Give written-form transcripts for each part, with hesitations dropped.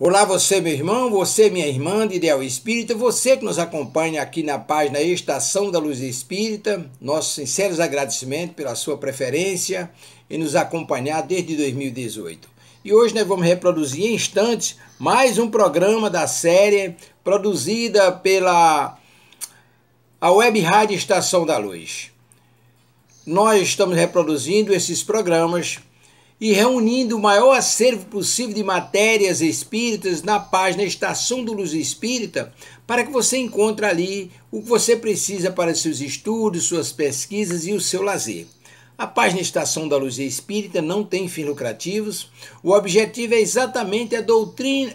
Olá, você, meu irmão, você, minha irmã de Ideal Espírita, você que nos acompanha aqui na página Estação da Luz Espírita, nossos sinceros agradecimentos pela sua preferência e nos acompanhar desde 2018. E hoje nós vamos reproduzir em instantes mais um programa da série produzida pela Web Rádio Estação da Luz. Nós estamos reproduzindo esses programas e reunindo o maior acervo possível de matérias espíritas na página Estação da Luz Espírita, para que você encontre ali o que você precisa para seus estudos, suas pesquisas e o seu lazer. A página Estação da Luz Espírita não tem fins lucrativos. O objetivo é exatamente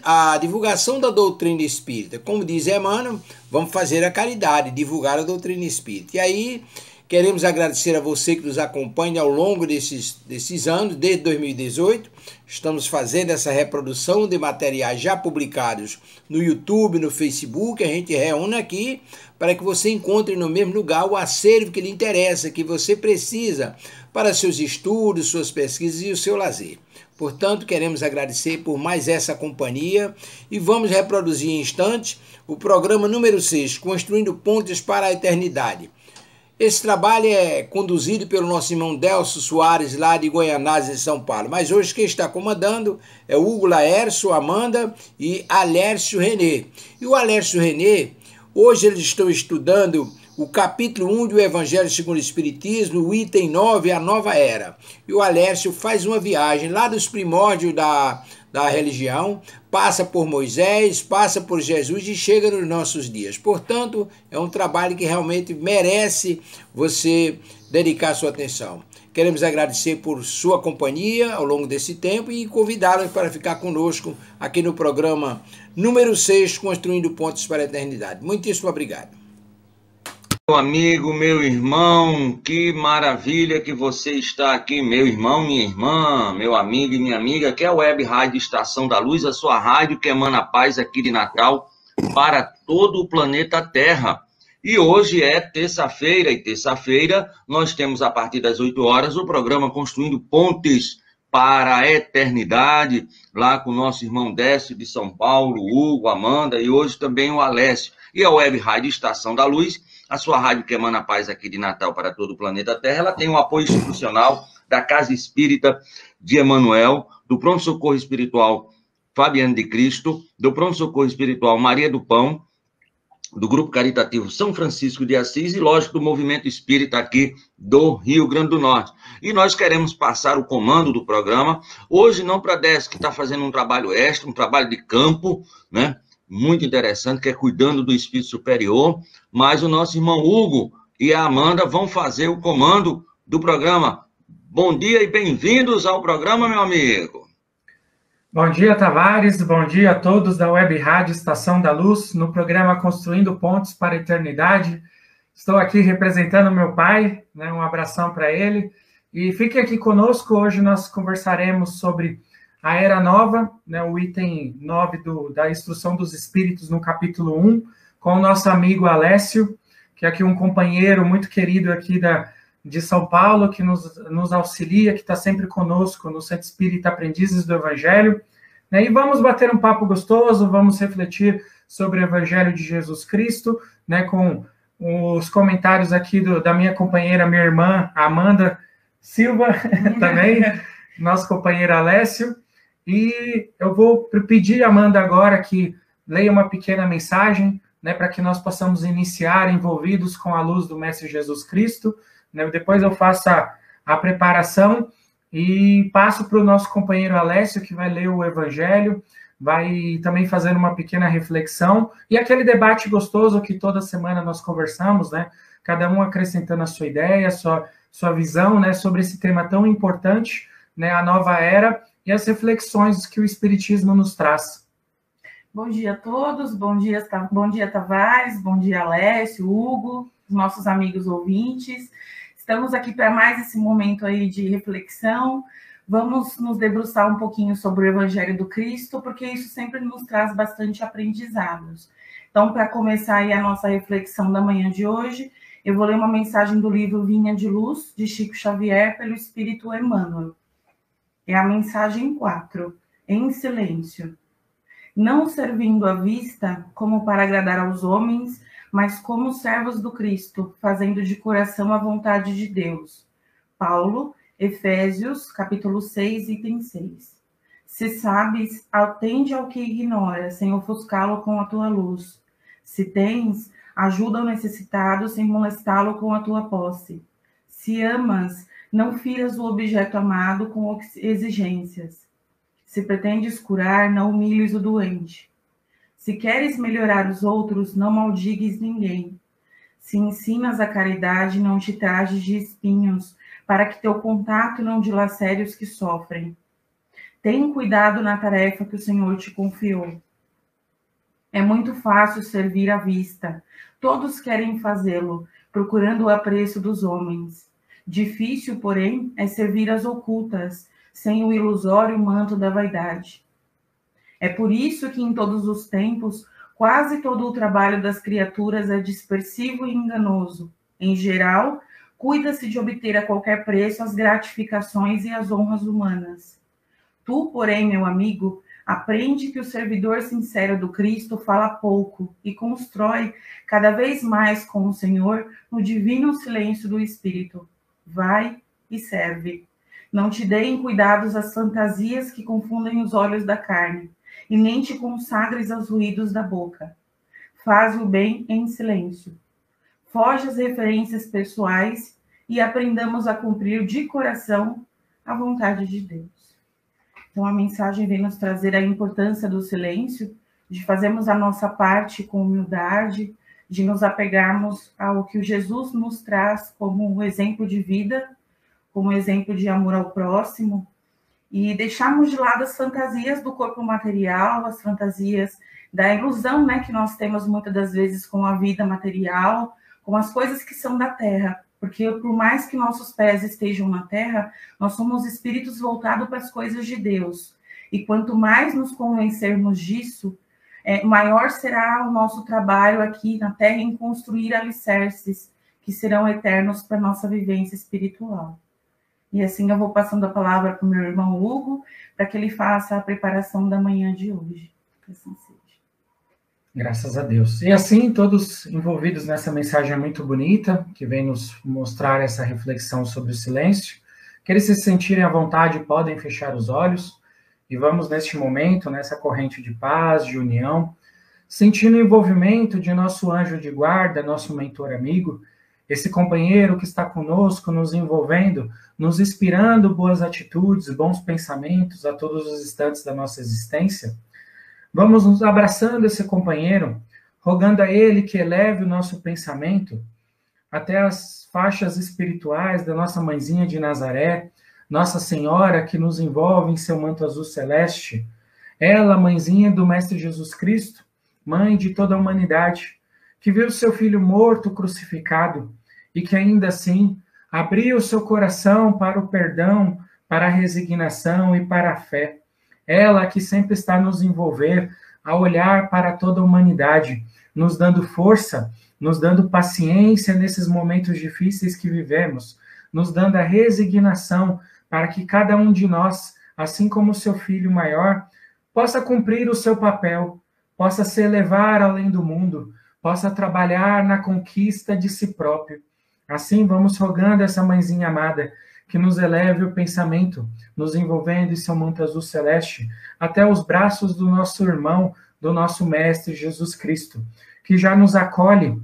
a divulgação da doutrina espírita. Como diz Emmanuel, vamos fazer a caridade, divulgar a doutrina espírita. E aí, queremos agradecer a você que nos acompanha ao longo desses anos, desde 2018. Estamos fazendo essa reprodução de materiais já publicados no YouTube, no Facebook. A gente reúne aqui para que você encontre no mesmo lugar o acervo que lhe interessa, que você precisa para seus estudos, suas pesquisas e o seu lazer. Portanto, queremos agradecer por mais essa companhia e vamos reproduzir em instantes o programa número 6, Construindo Pontes para a Eternidade. Esse trabalho é conduzido pelo nosso irmão Delcio Soares, lá de Goianás, em São Paulo. Mas hoje quem está comandando é o Hugo Laércio, Amanda e Alércio Renê. E o Alércio Renê, hoje eles estão estudando o capítulo 1 do Evangelho segundo o Espiritismo, o item 9, a nova era. E o Alércio faz uma viagem lá dos primórdios da religião, passa por Moisés, passa por Jesus e chega nos nossos dias. Portanto, é um trabalho que realmente merece você dedicar sua atenção. Queremos agradecer por sua companhia ao longo desse tempo e convidá-los para ficar conosco aqui no programa número 6, Construindo Pontes para a Eternidade. Muitíssimo obrigado. Meu amigo, meu irmão, que maravilha que você está aqui, meu irmão, minha irmã, meu amigo e minha amiga, que é a Web Rádio Estação da Luz, a sua rádio que emana paz aqui de Natal para todo o planeta Terra. E hoje é terça-feira, e terça-feira nós temos a partir das 8 horas o programa Construindo Pontes para a Eternidade, lá com o nosso irmão Décio de São Paulo, Hugo, Amanda e hoje também o Alessio. E a Web Rádio Estação da Luz, a sua rádio que emana paz aqui de Natal para todo o planeta Terra, ela tem um apoio institucional da Casa Espírita de Emanuel, do Pronto Socorro Espiritual Fabiano de Cristo, do Pronto Socorro Espiritual Maria do Pão, do Grupo Caritativo São Francisco de Assis e, lógico, do Movimento Espírita aqui do Rio Grande do Norte. E nós queremos passar o comando do programa, hoje não para a Décio, que está fazendo um trabalho extra, um trabalho de campo, né? Muito interessante, que é cuidando do espírito superior, mas o nosso irmão Hugo e a Amanda vão fazer o comando do programa. Bom dia e bem-vindos ao programa, meu amigo. Bom dia, Tavares, bom dia a todos da Web Rádio Estação da Luz, no programa Construindo Pontes para a Eternidade. Estou aqui representando meu pai, né, um abração para ele, e fiquem aqui conosco, hoje nós conversaremos sobre a Era Nova, né, o item 9 da Instrução dos Espíritos no capítulo 1, com o nosso amigo Alessio, que é aqui um companheiro muito querido aqui de São Paulo, que nos auxilia, que está sempre conosco no Centro Espírita Aprendizes do Evangelho. Né, e vamos bater um papo gostoso, vamos refletir sobre o Evangelho de Jesus Cristo, né, com os comentários aqui da minha companheira, minha irmã, Amanda Silva, também, nosso companheiro Alessio. E eu vou pedir, Amanda, agora que leia uma pequena mensagem, né, para que nós possamos iniciar envolvidos com a luz do Mestre Jesus Cristo. Né, depois eu faço a preparação e passo para o nosso companheiro Alessio, que vai ler o Evangelho, vai também fazer uma pequena reflexão e aquele debate gostoso que toda semana nós conversamos, né, cada um acrescentando a sua ideia, sua visão, né, sobre esse tema tão importante, né, a nova era, e as reflexões que o Espiritismo nos traz. Bom dia a todos, bom dia Tavares, bom dia Alessio, Hugo, nossos amigos ouvintes. Estamos aqui para mais esse momento aí de reflexão. Vamos nos debruçar um pouquinho sobre o Evangelho do Cristo, porque isso sempre nos traz bastante aprendizados. Então, para começar aí a nossa reflexão da manhã de hoje, eu vou ler uma mensagem do livro Vinha de Luz, de Chico Xavier, pelo Espírito Emmanuel. É a mensagem 4, em silêncio. não servindo à vista como para agradar aos homens, mas como servos do Cristo, fazendo de coração a vontade de Deus. Paulo, Efésios, capítulo 6, item 6. Se sabes, atende ao que ignora, sem ofuscá-lo com a tua luz. Se tens, ajuda o necessitado, sem molestá-lo com a tua posse. Se amas, não firas o objeto amado com exigências. Se pretendes curar, não humilhes o doente. Se queres melhorar os outros, não maldigues ninguém. Se ensinas a caridade, não te trajes de espinhos, para que teu contato não dilacere os que sofrem. Tem cuidado na tarefa que o Senhor te confiou. É muito fácil servir à vista. Todos querem fazê-lo, procurando o apreço dos homens. Difícil, porém, é servir às ocultas, sem o ilusório manto da vaidade. É por isso que em todos os tempos, quase todo o trabalho das criaturas é dispersivo e enganoso. Em geral, cuida-se de obter a qualquer preço as gratificações e as honras humanas. Tu, porém, meu amigo, aprende que o servidor sincero do Cristo fala pouco e constrói cada vez mais com o Senhor no divino silêncio do Espírito. Vai e serve. Não te deem cuidados às fantasias que confundem os olhos da carne, e nem te consagres aos ruídos da boca. Faz o bem em silêncio. Foge às referências pessoais e aprendamos a cumprir de coração a vontade de Deus. Então, a mensagem vem nos trazer a importância do silêncio, de fazermos a nossa parte com humildade, de nos apegarmos ao que o Jesus nos traz como um exemplo de vida, como um exemplo de amor ao próximo, e deixarmos de lado as fantasias do corpo material, as fantasias da ilusão, né, que nós temos muitas das vezes com a vida material, com as coisas que são da terra. Porque por mais que nossos pés estejam na terra, nós somos espíritos voltados para as coisas de Deus. E quanto mais nos convencermos disso, maior será o nosso trabalho aqui na terra em construir alicerces que serão eternos para a nossa vivência espiritual. E assim eu vou passando a palavra para o meu irmão Hugo, para que ele faça a preparação da manhã de hoje. Que assim seja. Graças a Deus. E assim, todos envolvidos nessa mensagem muito bonita, que vem nos mostrar essa reflexão sobre o silêncio, que eles se sentirem à vontade podem fechar os olhos, e vamos neste momento, nessa corrente de paz, de união, sentindo o envolvimento de nosso anjo de guarda, nosso mentor amigo, esse companheiro que está conosco, nos envolvendo, nos inspirando boas atitudes, bons pensamentos a todos os instantes da nossa existência. Vamos nos abraçando esse companheiro, rogando a ele que eleve o nosso pensamento até as faixas espirituais da nossa mãezinha de Nazaré, Nossa Senhora que nos envolve em seu manto azul celeste, ela, mãezinha do Mestre Jesus Cristo, mãe de toda a humanidade, que viu seu filho morto, crucificado, e que ainda assim abriu o seu coração para o perdão, para a resignação e para a fé. Ela que sempre está nos envolver a olhar para toda a humanidade, nos dando força, nos dando paciência nesses momentos difíceis que vivemos, nos dando a resignação para que cada um de nós, assim como o seu filho maior, possa cumprir o seu papel, possa se elevar além do mundo, possa trabalhar na conquista de si próprio. Assim, vamos rogando essa mãezinha amada que nos eleve o pensamento, nos envolvendo em seu manto azul celeste, até os braços do nosso irmão, do nosso Mestre Jesus Cristo, que já nos acolhe,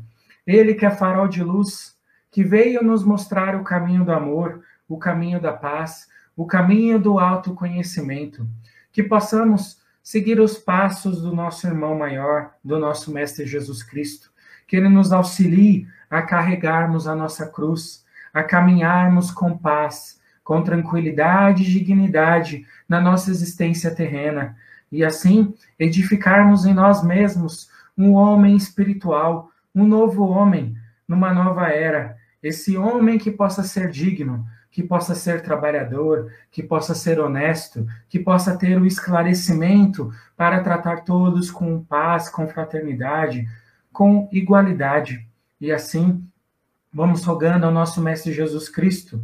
ele que é farol de luz, que veio nos mostrar o caminho do amor, o caminho da paz, o caminho do autoconhecimento, que possamos seguir os passos do nosso irmão maior, do nosso Mestre Jesus Cristo, que ele nos auxilie a carregarmos a nossa cruz, a caminharmos com paz, com tranquilidade e dignidade na nossa existência terrena, e assim edificarmos em nós mesmos um homem espiritual, um novo homem, numa nova era, esse homem que possa ser digno, que possa ser trabalhador, que possa ser honesto, que possa ter o esclarecimento para tratar todos com paz, com fraternidade, com igualdade. E assim, vamos rogando ao nosso Mestre Jesus Cristo,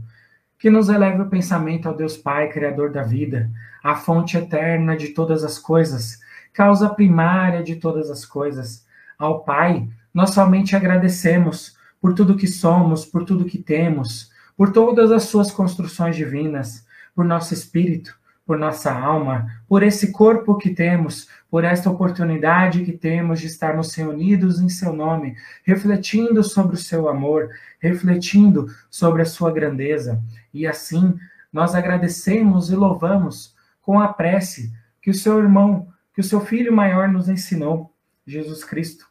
que nos eleve o pensamento ao Deus Pai, Criador da vida, a fonte eterna de todas as coisas, causa primária de todas as coisas. Ao Pai, nós somente agradecemos por tudo que somos, por tudo que temos, por todas as suas construções divinas, por nosso espírito, por nossa alma, por esse corpo que temos, por esta oportunidade que temos de estarmos reunidos em seu nome, refletindo sobre o seu amor, refletindo sobre a sua grandeza. E assim, nós agradecemos e louvamos com a prece que o seu irmão, que o seu filho maior nos ensinou, Jesus Cristo.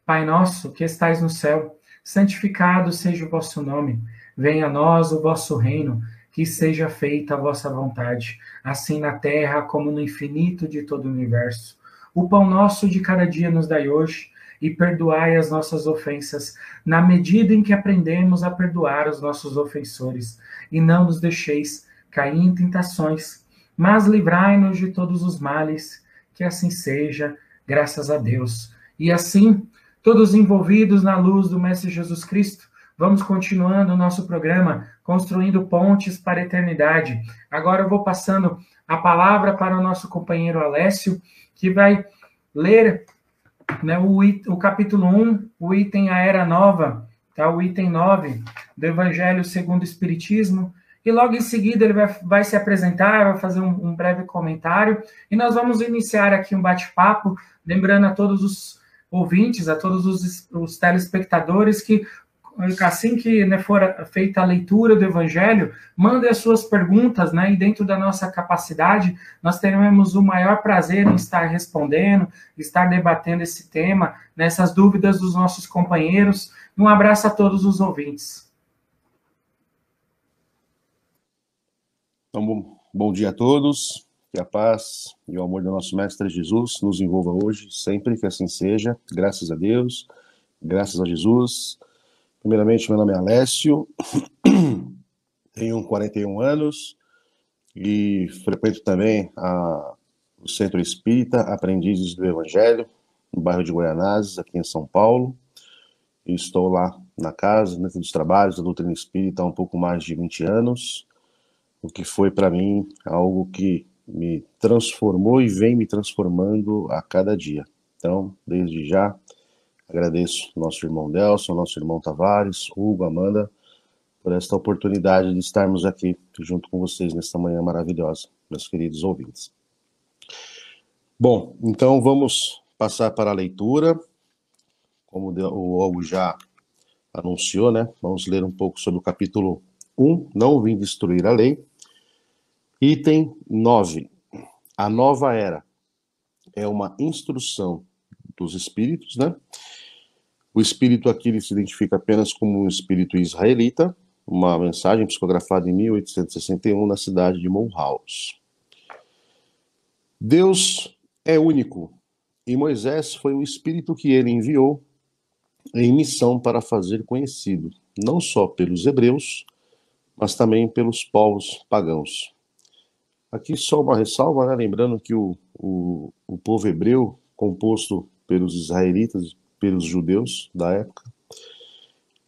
Pai nosso, que estais no céu, santificado seja o vosso nome. Venha a nós o vosso reino, que seja feita a vossa vontade, assim na terra como no infinito de todo o universo. O pão nosso de cada dia nos dai hoje, e perdoai as nossas ofensas, na medida em que aprendemos a perdoar os nossos ofensores. E não nos deixeis cair em tentações, mas livrai-nos de todos os males, que assim seja, graças a Deus. E assim, todos envolvidos na luz do Mestre Jesus Cristo, vamos continuando o nosso programa, Construindo Pontes para a Eternidade. Agora eu vou passando a palavra para o nosso companheiro Alessio, que vai ler, né, o capítulo 1, o item A Era Nova, tá? O item 9 do Evangelho segundo o Espiritismo. E logo em seguida ele vai se apresentar, vai fazer um breve comentário, e nós vamos iniciar aqui um bate-papo, lembrando a todos os ouvintes, a todos os telespectadores que, assim que, né, for feita a leitura do Evangelho, mandem as suas perguntas, né, e dentro da nossa capacidade, nós teremos o maior prazer em estar respondendo, estar debatendo esse tema, nessas dúvidas dos nossos companheiros. Um abraço a todos os ouvintes. Então, bom dia a todos, que a paz e o amor do nosso Mestre Jesus nos envolva hoje, sempre que assim seja, graças a Deus, graças a Jesus. Primeiramente, meu nome é Alessio, tenho 41 anos e frequento também o Centro Espírita Aprendizes do Evangelho, no bairro de Goianazes, aqui em São Paulo. E estou lá na casa, dentro dos trabalhos da doutrina espírita há um pouco mais de 20 anos, o que foi para mim algo que me transformou e vem me transformando a cada dia. Então, desde já, agradeço nosso irmão Delson, nosso irmão Tavares, Hugo, Amanda, por esta oportunidade de estarmos aqui junto com vocês nesta manhã maravilhosa, meus queridos ouvintes. Bom, então vamos passar para a leitura. Como o Hugo já anunciou, né? Vamos ler um pouco sobre o capítulo 1, Não Vim Destruir a Lei. Item 9. A nova era é uma instrução dos espíritos, né? O espírito aqui ele se identifica apenas como um espírito israelita, uma mensagem psicografada em 1861 na cidade de Mulhouse. Deus é único e Moisés foi o espírito que ele enviou em missão para fazer conhecido, não só pelos hebreus, mas também pelos povos pagãos. Aqui só uma ressalva, né? Lembrando que o povo hebreu, composto pelos israelitas, pelos judeus da época,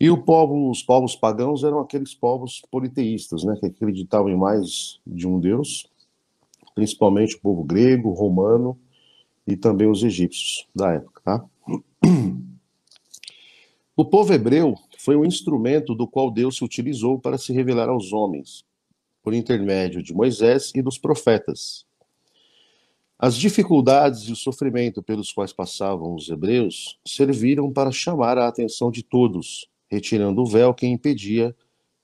e os povos pagãos eram aqueles povos politeístas, né? Que acreditavam em mais de um deus, principalmente o povo grego, romano e também os egípcios da época. Tá? O povo hebreu foi um instrumento do qual Deus se utilizou para se revelar aos homens, por intermédio de Moisés e dos profetas. As dificuldades e o sofrimento pelos quais passavam os hebreus serviram para chamar a atenção de todos, retirando o véu que impedia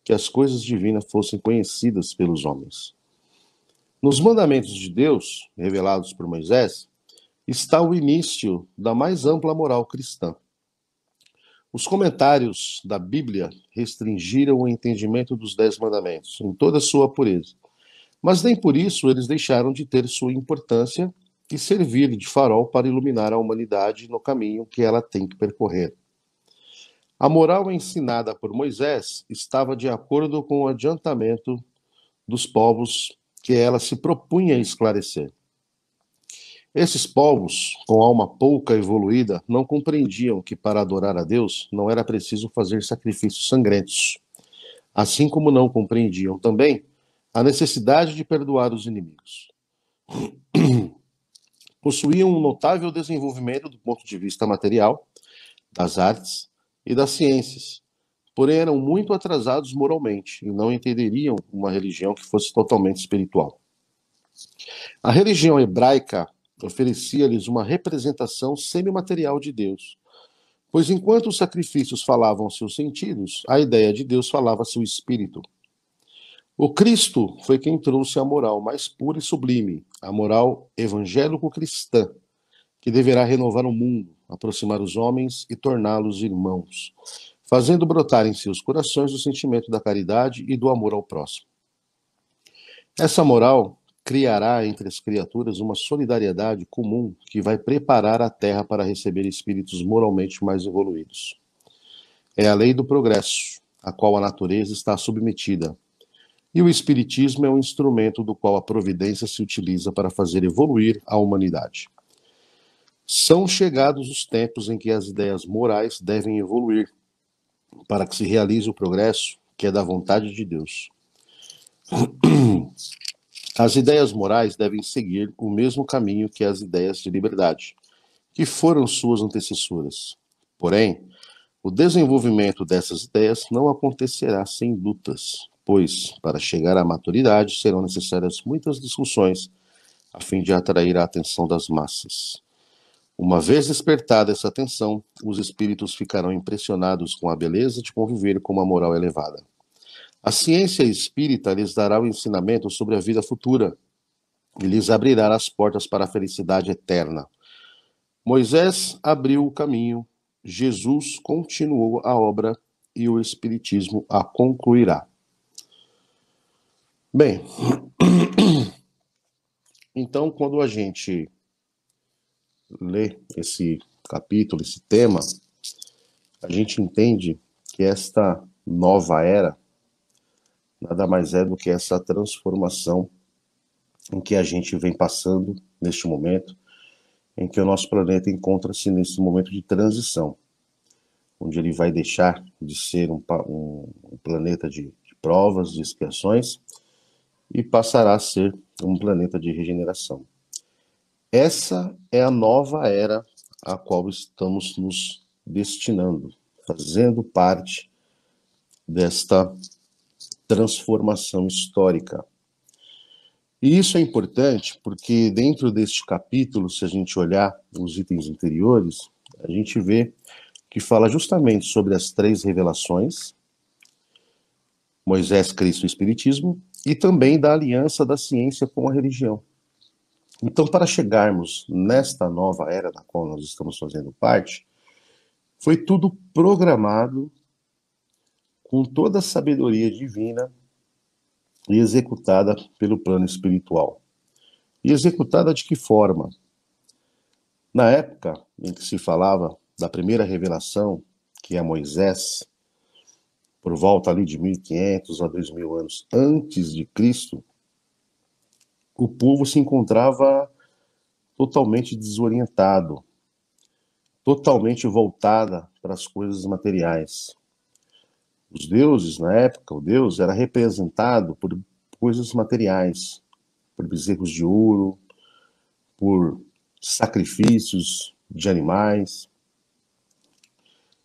que as coisas divinas fossem conhecidas pelos homens. Nos mandamentos de Deus, revelados por Moisés, está o início da mais ampla moral cristã. Os comentários da Bíblia restringiram o entendimento dos 10 mandamentos, em toda a sua pureza. Mas nem por isso eles deixaram de ter sua importância e servir de farol para iluminar a humanidade no caminho que ela tem que percorrer. A moral ensinada por Moisés estava de acordo com o adiantamento dos povos que ela se propunha esclarecer. Esses povos, com alma pouca evoluída, não compreendiam que para adorar a Deus não era preciso fazer sacrifícios sangrentos, assim como não compreendiam também a necessidade de perdoar os inimigos. possuíam um notável desenvolvimento do ponto de vista material, das artes e das ciências, porém eram muito atrasados moralmente e não entenderiam uma religião que fosse totalmente espiritual. A religião hebraica oferecia-lhes uma representação semimaterial de Deus, pois enquanto os sacrifícios falavam seus sentidos, a ideia de Deus falava seu espírito. O Cristo foi quem trouxe a moral mais pura e sublime, a moral evangélico-cristã, que deverá renovar o mundo, aproximar os homens e torná-los irmãos, fazendo brotar em seus corações o sentimento da caridade e do amor ao próximo. Essa moral criará entre as criaturas uma solidariedade comum que vai preparar a Terra para receber espíritos moralmente mais evoluídos. É a lei do progresso, a qual a natureza está submetida, e o Espiritismo é um instrumento do qual a providência se utiliza para fazer evoluir a humanidade. São chegados os tempos em que as ideias morais devem evoluir, para que se realize o progresso que é da vontade de Deus. As ideias morais devem seguir o mesmo caminho que as ideias de liberdade, que foram suas antecessoras. Porém, o desenvolvimento dessas ideias não acontecerá sem lutas, pois, para chegar à maturidade, serão necessárias muitas discussões a fim de atrair a atenção das massas. Uma vez despertada essa atenção, os espíritos ficarão impressionados com a beleza de conviver com uma moral elevada. A ciência espírita lhes dará o ensinamento sobre a vida futura e lhes abrirá as portas para a felicidade eterna. Moisés abriu o caminho, Jesus continuou a obra e o Espiritismo a concluirá. Bem, então quando a gente lê esse capítulo, esse tema, a gente entende que esta nova era nada mais é do que essa transformação em que a gente vem passando neste momento, em que o nosso planeta encontra-se nesse momento de transição, onde ele vai deixar de ser um planeta de provas, de expiações, e passará a ser um planeta de regeneração. Essa é a nova era a qual estamos nos destinando, fazendo parte desta transformação histórica. E isso é importante porque dentro deste capítulo, se a gente olhar os itens anteriores, a gente vê que fala justamente sobre as 3 revelações, Moisés, Cristo e Espiritismo, e também da aliança da ciência com a religião. Então, para chegarmos nesta nova era da qual nós estamos fazendo parte, foi tudo programado com toda a sabedoria divina e executada pelo plano espiritual. E executada de que forma? Na época em que se falava da primeira revelação, que é Moisés, por volta ali de 1500 a 2000 anos antes de Cristo, o povo se encontrava totalmente desorientado, totalmente voltada para as coisas materiais. Os deuses, na época, o Deus era representado por coisas materiais, por bezerros de ouro, por sacrifícios de animais,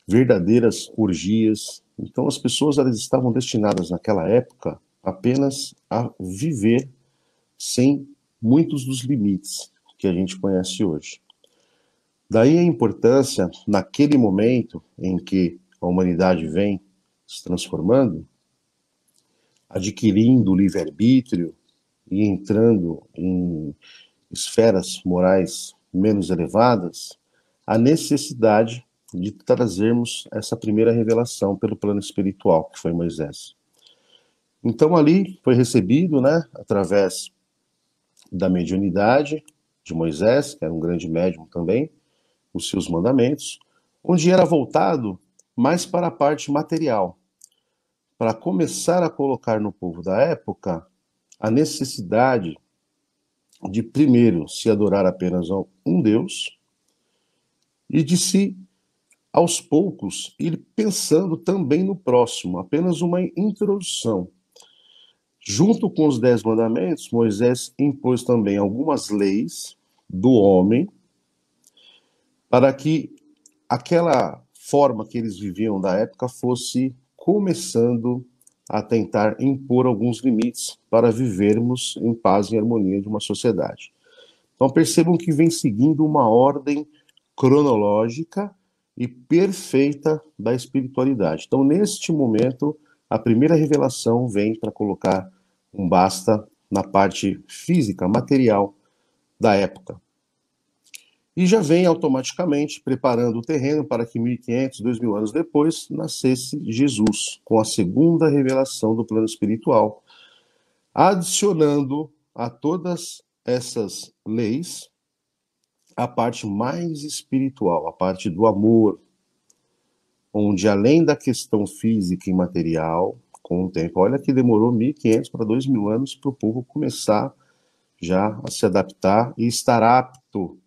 verdadeiras orgias. Então as pessoas elas estavam destinadas naquela época apenas a viver sem muitos dos limites que a gente conhece hoje. Daí a importância, naquele momento em que a humanidade vem se transformando, adquirindo livre-arbítrio e entrando em esferas morais menos elevadas, a necessidade de trazermos essa primeira revelação pelo plano espiritual, que foi Moisés. Então ali foi recebido, através da mediunidade de Moisés, que era um grande médium também, os seus mandamentos, onde era voltado mais para a parte material, para começar a colocar no povo da época a necessidade de, primeiro, se adorar apenas a um Deus e de se, aos poucos, ir pensando também no próximo, apenas uma introdução. Junto com os 10 mandamentos, Moisés impôs também algumas leis do homem, para que aquela forma que eles viviam da época fosse começando a tentar impor alguns limites para vivermos em paz e harmonia de uma sociedade. Então percebam que vem seguindo uma ordem cronológica e perfeita da espiritualidade. Então, neste momento, a primeira revelação vem para colocar um basta na parte física, material da época. E já vem automaticamente preparando o terreno para que 1.500, 2.000 anos depois, nascesse Jesus, com a segunda revelação do plano espiritual, adicionando a todas essas leis a parte mais espiritual, a parte do amor, onde além da questão física e material, com o tempo, olha que demorou 1.500 para 2.000 anos para o povo começar já a se adaptar e estar apto,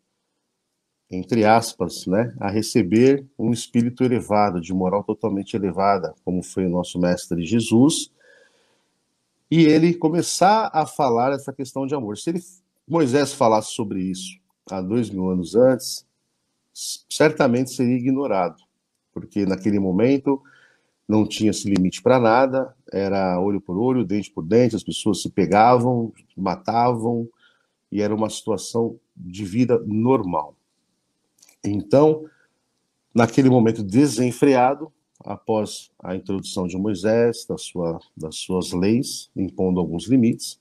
entre aspas, né, a receber um espírito elevado, de moral totalmente elevada, como foi o nosso mestre Jesus, e ele começar a falar essa questão de amor. Se Moisés falasse sobre isso há 2.000 anos antes, certamente seria ignorado, porque naquele momento não tinha esse limite para nada, era olho por olho, dente por dente, as pessoas se pegavam, matavam, e era uma situação de vida normal. Então, naquele momento desenfreado, após a introdução de Moisés, das suas leis, impondo alguns limites,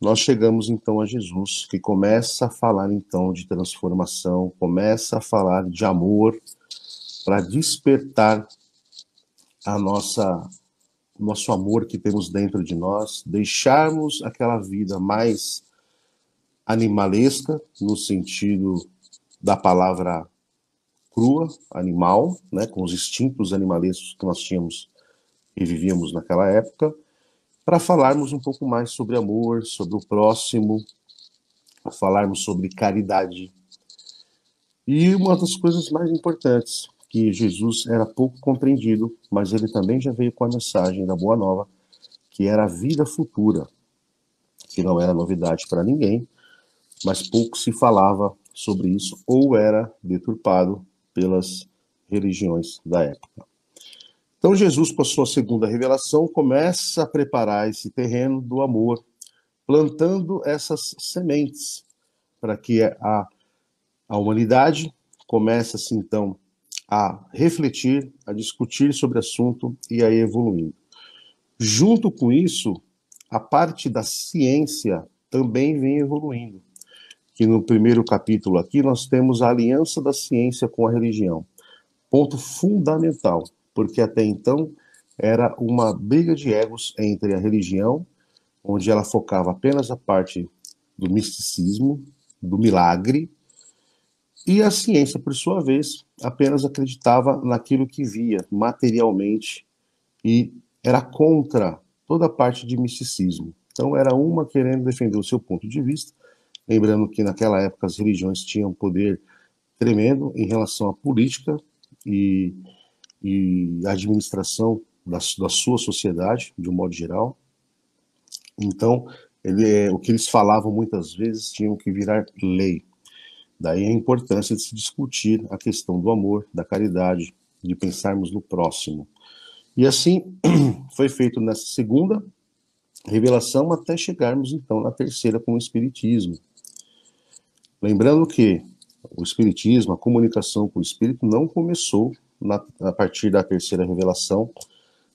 nós chegamos então a Jesus, que começa a falar então de transformação, começa a falar de amor, para despertar nosso amor que temos dentro de nós, deixarmos aquela vida mais animalesca, no sentido da palavra crua, animal, né, com os instintos animalescos que nós tínhamos e vivíamos naquela época, para falarmos um pouco mais sobre amor, sobre o próximo, falarmos sobre caridade. E uma das coisas mais importantes, que Jesus era pouco compreendido, mas ele também já veio com a mensagem da Boa Nova, que era a vida futura, que não era novidade para ninguém, mas pouco se falava sobre isso, ou era deturpado pelas religiões da época. Então Jesus, com a sua segunda revelação, começa a preparar esse terreno do amor, plantando essas sementes, para que a humanidade comece, então, a refletir, a discutir sobre o assunto e a ir evoluindo. Junto com isso, a parte da ciência também vem evoluindo. Que no primeiro capítulo aqui nós temos a aliança da ciência com a religião. Ponto fundamental, porque até então era uma briga de egos entre a religião, onde ela focava apenas a parte do misticismo, do milagre, e a ciência, por sua vez, apenas acreditava naquilo que via materialmente e era contra toda a parte de misticismo. Então era uma querendo defender o seu ponto de vista, lembrando que naquela época as religiões tinham poder tremendo em relação à política e administração da sua sociedade, de um modo geral. Então, o que eles falavam muitas vezes tinham que virar lei. Daí a importância de se discutir a questão do amor, da caridade, de pensarmos no próximo. E assim foi feito nessa segunda revelação até chegarmos então na terceira com o Espiritismo. Lembrando que o Espiritismo, a comunicação com o Espírito, não começou a partir da terceira revelação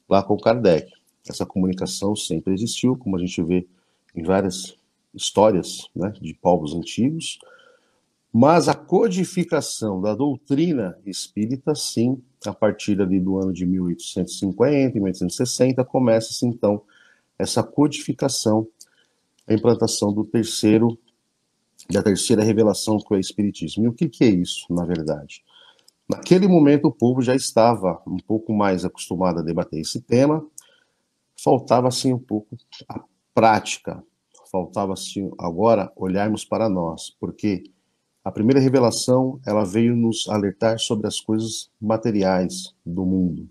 lá com Kardec. Essa comunicação sempre existiu, como a gente vê em várias histórias, né, de povos antigos, mas a codificação da doutrina espírita, sim, a partir ali do ano de 1850 e 1860, começa-se então essa codificação, a implantação da terceira revelação, que é o Espiritismo. E o que é isso, na verdade? Naquele momento o povo já estava um pouco mais acostumado a debater esse tema, faltava assim um pouco a prática, faltava assim agora olharmos para nós, porque a primeira revelação ela veio nos alertar sobre as coisas materiais do mundo.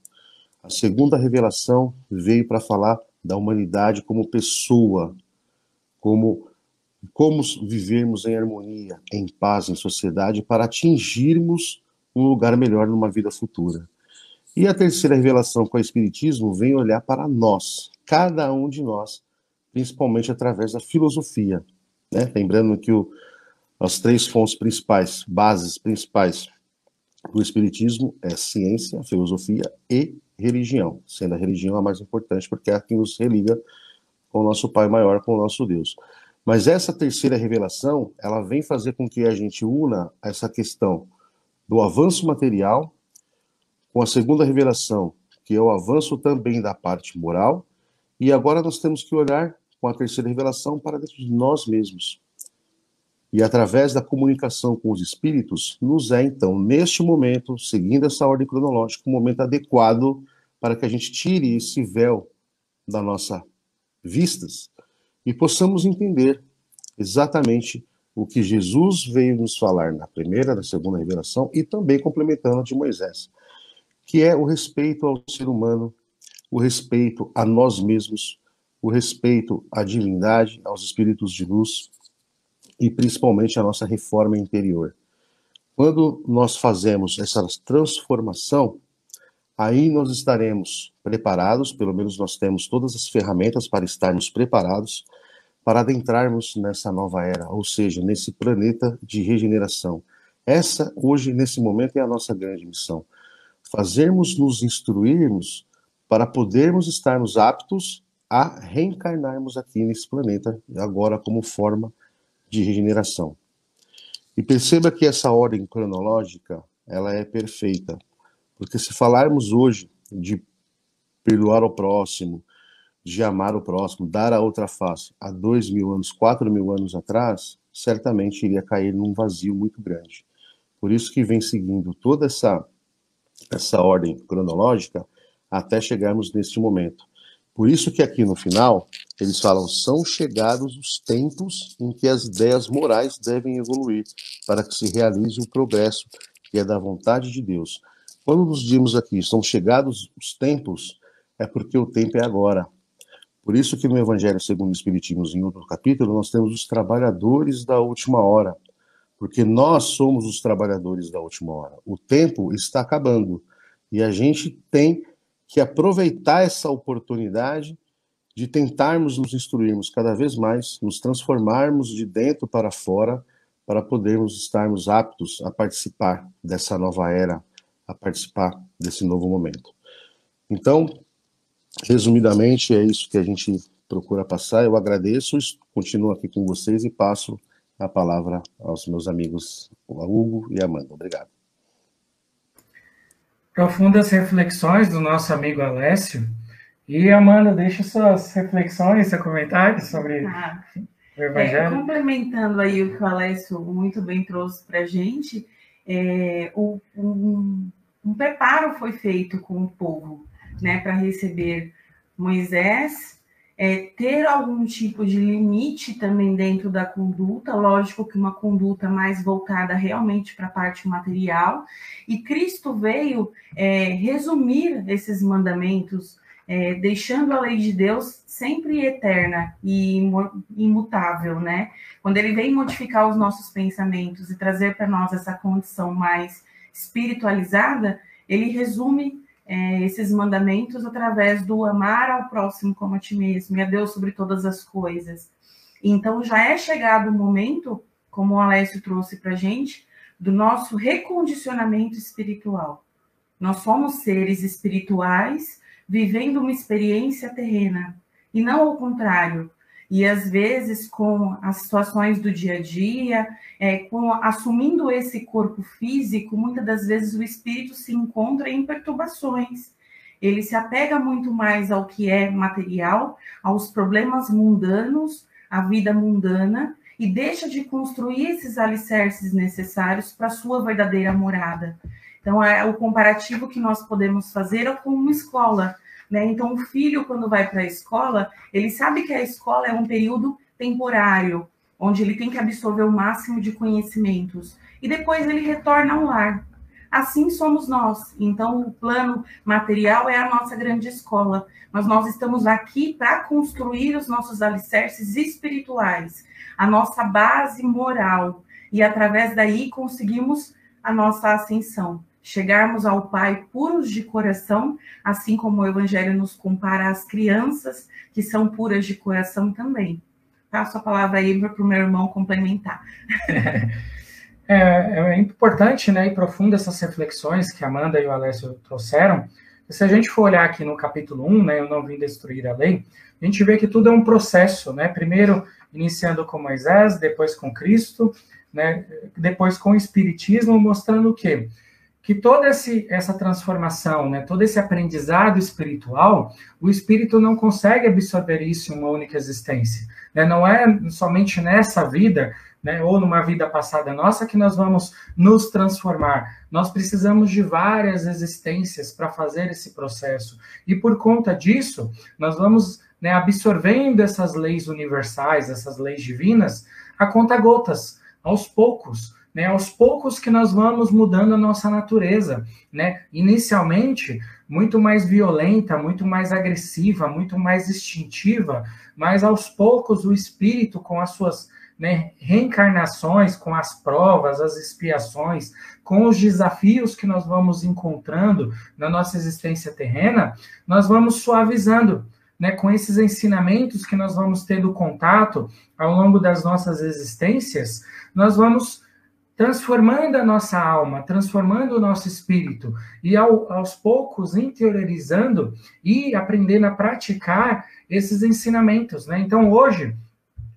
A segunda revelação veio para falar da humanidade como pessoa, como como vivermos em harmonia, em paz, em sociedade, para atingirmos um lugar melhor numa vida futura. E a terceira revelação com o Espiritismo vem olhar para nós, cada um de nós, principalmente através da filosofia, né? Lembrando que as três fontes principais, bases principais do Espiritismo é ciência, filosofia e religião, sendo a religião a mais importante porque é a que nos religa com o nosso Pai maior, com o nosso Deus. Mas essa terceira revelação, ela vem fazer com que a gente una essa questão do avanço material com a segunda revelação, que é o avanço também da parte moral, e agora nós temos que olhar com a terceira revelação para dentro de nós mesmos. E através da comunicação com os espíritos, nos é então, neste momento, seguindo essa ordem cronológica, um momento adequado para que a gente tire esse véu da nossa vistas e possamos entender exatamente o que Jesus veio nos falar na primeira, na segunda revelação e também complementando a de Moisés, que é o respeito ao ser humano, o respeito a nós mesmos, o respeito à divindade, aos espíritos de luz e principalmente a nossa reforma interior. Quando nós fazemos essa transformação, aí nós estaremos preparados, pelo menos nós temos todas as ferramentas para estarmos preparados para adentrarmos nessa nova era, ou seja, nesse planeta de regeneração. Essa, hoje, nesse momento, é a nossa grande missão. Nos instruirmos para podermos estarmos aptos a reencarnarmos aqui nesse planeta, agora como forma de regeneração. E perceba que essa ordem cronológica, ela é perfeita, porque se falarmos hoje de perdoar o próximo, de amar o próximo, dar a outra face, há 2.000 anos, 4.000 anos atrás, certamente iria cair num vazio muito grande. Por isso que vem seguindo toda essa ordem cronológica até chegarmos neste momento. Por isso que aqui no final, eles falam, são chegados os tempos em que as ideias morais devem evoluir, para que se realize o progresso que é da vontade de Deus. Quando nos dizemos aqui, são chegados os tempos, é porque o tempo é agora. Por isso que no Evangelho segundo o Espiritismo, em outro capítulo, nós temos os trabalhadores da última hora, porque nós somos os trabalhadores da última hora. O tempo está acabando e a gente tem que aproveitar essa oportunidade de tentarmos nos instruirmos cada vez mais, nos transformarmos de dentro para fora, para podermos estarmos aptos a participar dessa nova era, a participar desse novo momento. Então, resumidamente, é isso que a gente procura passar. Eu agradeço, continuo aqui com vocês e passo a palavra aos meus amigos Hugo e Amanda. Obrigado. Profundas reflexões do nosso amigo Alessio. E, Amanda, deixa suas reflexões, seu comentário sobre o Evangelho. Complementando aí o que o Alessio muito bem trouxe para a gente, um preparo foi feito com o povo, né, para receber Moisés, ter algum tipo de limite também dentro da conduta, lógico que uma conduta mais voltada realmente para a parte material, e Cristo veio resumir esses mandamentos, deixando a lei de Deus sempre eterna e imutável, né? Quando ele vem modificar os nossos pensamentos e trazer para nós essa condição mais espiritualizada, ele resume esses mandamentos através do amar ao próximo como a ti mesmo e a Deus sobre todas as coisas. Então, já é chegado o momento, como o Alessio trouxe para a gente, do nosso recondicionamento espiritual. Nós somos seres espirituais vivendo uma experiência terrena, e não ao contrário. E, às vezes, com as situações do dia a dia, assumindo esse corpo físico, muitas das vezes o espírito se encontra em perturbações. Ele se apega muito mais ao que é material, aos problemas mundanos, à vida mundana, e deixa de construir esses alicerces necessários para a sua verdadeira morada. Então, o comparativo que nós podemos fazer é com uma escola, né? Então, o filho, quando vai para a escola, ele sabe que a escola é um período temporário, onde ele tem que absorver o máximo de conhecimentos. E depois ele retorna ao lar. assim somos nós. Então, o plano material é a nossa grande escola, mas nós estamos aqui para construir os nossos alicerces espirituais, a nossa base moral, e através daí conseguimos a nossa ascensão, chegarmos ao Pai puros de coração, assim como o Evangelho nos compara às crianças, que são puras de coração também. Passo a palavra aí para o meu irmão complementar. É importante, né, e profundo essas reflexões que a Amanda e o Alessio trouxeram. E se a gente for olhar aqui no capítulo 1, né, eu não vim destruir a lei, a gente vê que tudo é um processo, né, primeiro iniciando com Moisés, depois com Cristo, né, depois com o Espiritismo, mostrando o quê? Que toda essa transformação, né, todo esse aprendizado espiritual, o espírito não consegue absorver isso em uma única existência. Né? Não é somente nessa vida, né, ou numa vida passada nossa, que nós vamos nos transformar. Nós precisamos de várias existências para fazer esse processo. E por conta disso, nós vamos, né, absorvendo essas leis universais, essas leis divinas, a conta-gotas, aos poucos. Né, aos poucos que nós vamos mudando a nossa natureza, né? Inicialmente, muito mais violenta, muito mais agressiva, muito mais instintiva, mas aos poucos o espírito, com as suas, né, reencarnações, com as provas, as expiações, com os desafios que nós vamos encontrando na nossa existência terrena, nós vamos suavizando, né, com esses ensinamentos que nós vamos tendo contato ao longo das nossas existências, nós vamos transformando a nossa alma, transformando o nosso espírito, e aos poucos interiorizando e aprendendo a praticar esses ensinamentos, né? Então, hoje,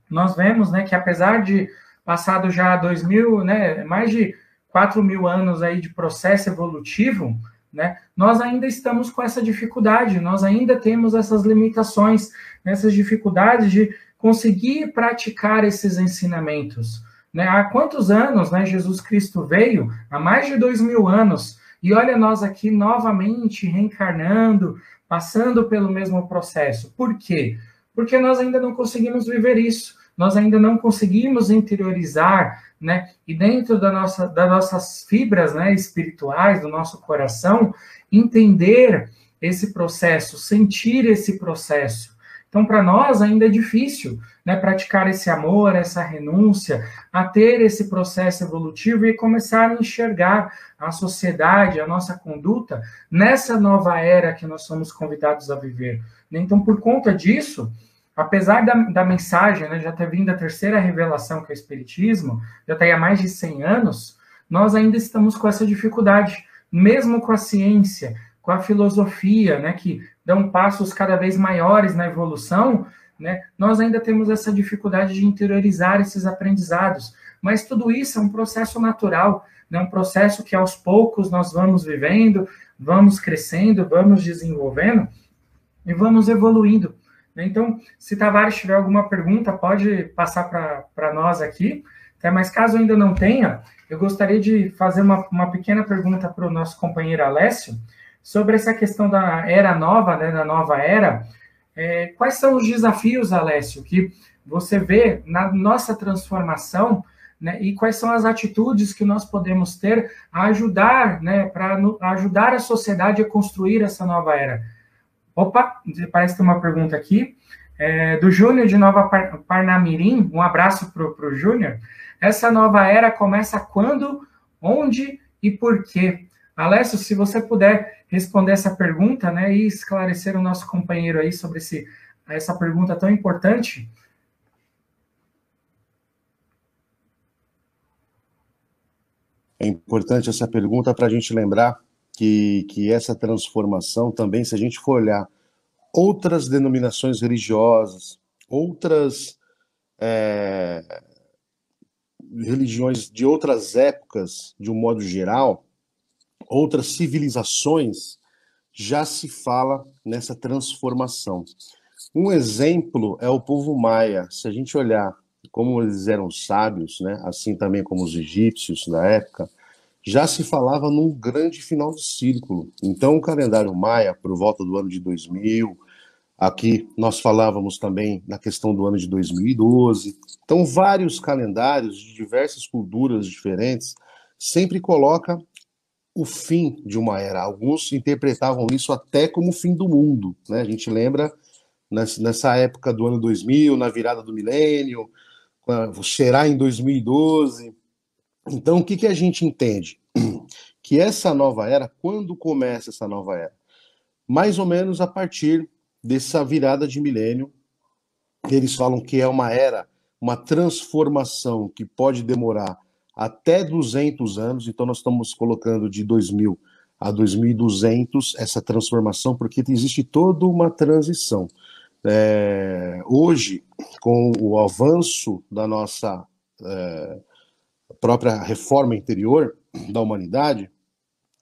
nós vemos, né, que apesar de passado já 2000, né, mais de 4.000 anos aí de processo evolutivo, né, nós ainda estamos com essa dificuldade, nós ainda temos essas limitações, essas dificuldades de conseguir praticar esses ensinamentos. Né? Há quantos anos, né, Jesus Cristo veio? Há mais de 2.000 anos. E olha nós aqui novamente reencarnando, passando pelo mesmo processo. Por quê? Porque nós ainda não conseguimos viver isso. Nós ainda não conseguimos interiorizar, né, e dentro das nossas fibras, né, espirituais, do nosso coração, entender esse processo, sentir esse processo. Então, para nós ainda é difícil, né, praticar esse amor, essa renúncia, a ter esse processo evolutivo e começar a enxergar a sociedade, a nossa conduta, nessa nova era que nós somos convidados a viver. Então, por conta disso, apesar da mensagem, né, já ter vindo a terceira revelação, que é o Espiritismo, já está aí há mais de 100 anos, nós ainda estamos com essa dificuldade, mesmo com a ciência, com a filosofia, né, que dão passos cada vez maiores na evolução, né, nós ainda temos essa dificuldade de interiorizar esses aprendizados. Mas tudo isso é um processo natural, né, um processo que aos poucos nós vamos vivendo, vamos crescendo, vamos desenvolvendo e vamos evoluindo. Então, se Tavares tiver alguma pergunta, pode passar para nós aqui, mas caso ainda não tenha, eu gostaria de fazer uma pequena pergunta para o nosso companheiro Alessio, sobre essa questão da era nova, né, da nova era. Quais são os desafios, Alessio, que você vê na nossa transformação, né, e quais são as atitudes que nós podemos ter a ajudar, né, para ajudar a sociedade a construir essa nova era? Opa, parece que tem uma pergunta aqui, do Júnior de Nova Parnamirim, um abraço para o Júnior. Essa nova era começa quando, onde e por quê? Alessio, se você puder responder essa pergunta, né, e esclarecer o nosso companheiro aí sobre essa pergunta tão importante. É importante essa pergunta para a gente lembrar que essa transformação também, se a gente for olhar outras denominações religiosas, outras religiões de outras épocas, de um modo geral, outras civilizações, já se fala nessa transformação. Um exemplo é o povo maia. Se a gente olhar como eles eram sábios, né, assim também como os egípcios da época, já se falava num grande final de círculo. Então, o calendário maia, por volta do ano de 2000, aqui nós falávamos também na questão do ano de 2012. Então, vários calendários de diversas culturas diferentes sempre coloca o fim de uma era. Alguns interpretavam isso até como o fim do mundo, né? A gente lembra nessa época do ano 2000, na virada do milênio, será em 2012. Então, o que a gente entende? Que essa nova era, quando começa essa nova era? Mais ou menos a partir dessa virada de milênio. Eles falam que é uma era, uma transformação que pode demorar até 200 anos, então nós estamos colocando de 2000 a 2200 essa transformação, porque existe toda uma transição. Hoje, com o avanço da nossa própria reforma interior da humanidade,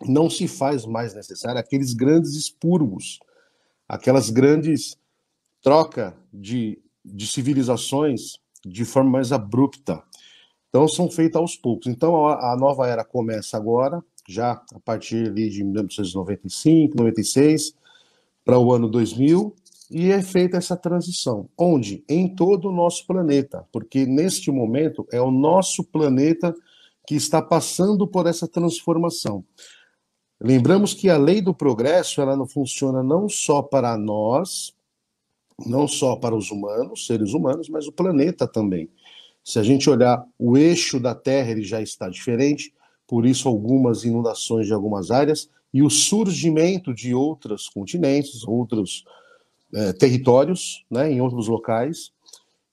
não se faz mais necessário aqueles grandes expurgos, aquelas grandes trocas de civilizações de forma mais abrupta. Então, são feitas aos poucos. Então, a nova era começa agora, já a partir ali de 1995, 96, para o ano 2000, e é feita essa transição. Onde? Em todo o nosso planeta, porque neste momento é o nosso planeta que está passando por essa transformação. Lembramos que a lei do progresso, ela não funciona não só para nós, não só para os humanos, seres humanos, mas o planeta também. Se a gente olhar o eixo da Terra, ele já está diferente, por isso algumas inundações de algumas áreas, e o surgimento de outros continentes, outros territórios, né, em outros locais,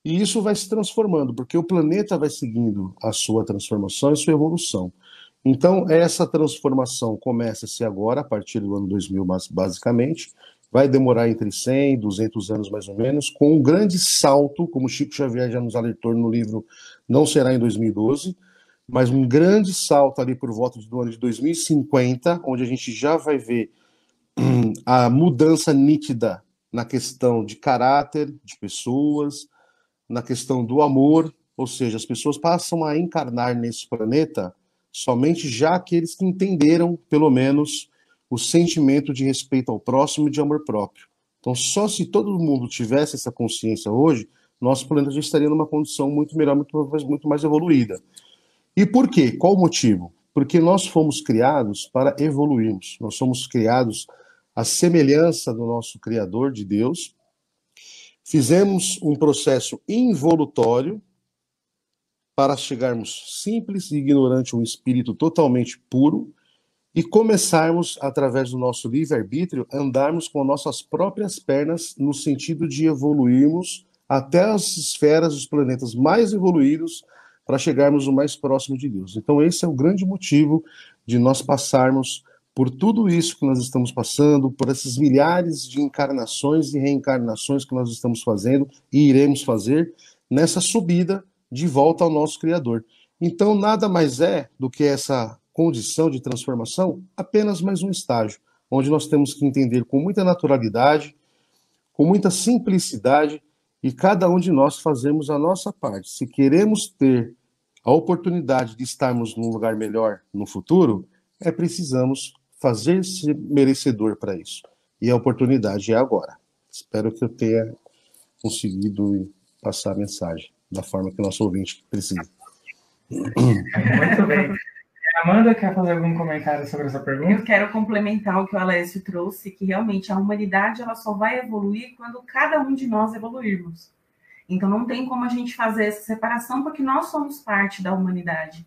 e isso vai se transformando, porque o planeta vai seguindo a sua transformação e sua evolução. Então, essa transformação começa-se agora, a partir do ano 2000, basicamente, vai demorar entre 100 e 200 anos, mais ou menos, com um grande salto, como Chico Xavier já nos alertou no livro Não Será em 2012, mas um grande salto ali por volta do ano de 2050, onde a gente já vai ver a mudança nítida na questão de caráter de pessoas, na questão do amor, ou seja, as pessoas passam a encarnar nesse planeta somente já aqueles que entenderam, pelo menos, o sentimento de respeito ao próximo e de amor próprio. Então, só se todo mundo tivesse essa consciência hoje, nosso planeta já estaria numa condição muito melhor, muito mais evoluída. E por quê? Qual o motivo? Porque nós fomos criados para evoluirmos. Nós somos criados à semelhança do nosso Criador, de Deus. Fizemos um processo involutório para chegarmos simples e ignorante a um espírito totalmente puro e começarmos, através do nosso livre-arbítrio, andarmos com nossas próprias pernas no sentido de evoluirmos até as esferas dos planetas mais evoluídos para chegarmos o mais próximo de Deus. Então esse é o grande motivo de nós passarmos por tudo isso que nós estamos passando, por esses milhares de encarnações e reencarnações que nós estamos fazendo e iremos fazer nessa subida de volta ao nosso Criador. Então, nada mais é do que essa condição de transformação, apenas mais um estágio, onde nós temos que entender com muita naturalidade, com muita simplicidade, e cada um de nós fazemos a nossa parte. Se queremos ter a oportunidade de estarmos num lugar melhor no futuro, precisamos fazer-se merecedor para isso. E a oportunidade é agora. Espero que eu tenha conseguido passar a mensagem da forma que o nosso ouvinte precisa. Muito bem. Amanda, quer fazer algum comentário sobre essa pergunta? Eu quero complementar o que o Alessio trouxe, que realmente a humanidade ela só vai evoluir quando cada um de nós evoluirmos. Então não tem como a gente fazer essa separação, porque nós somos parte da humanidade.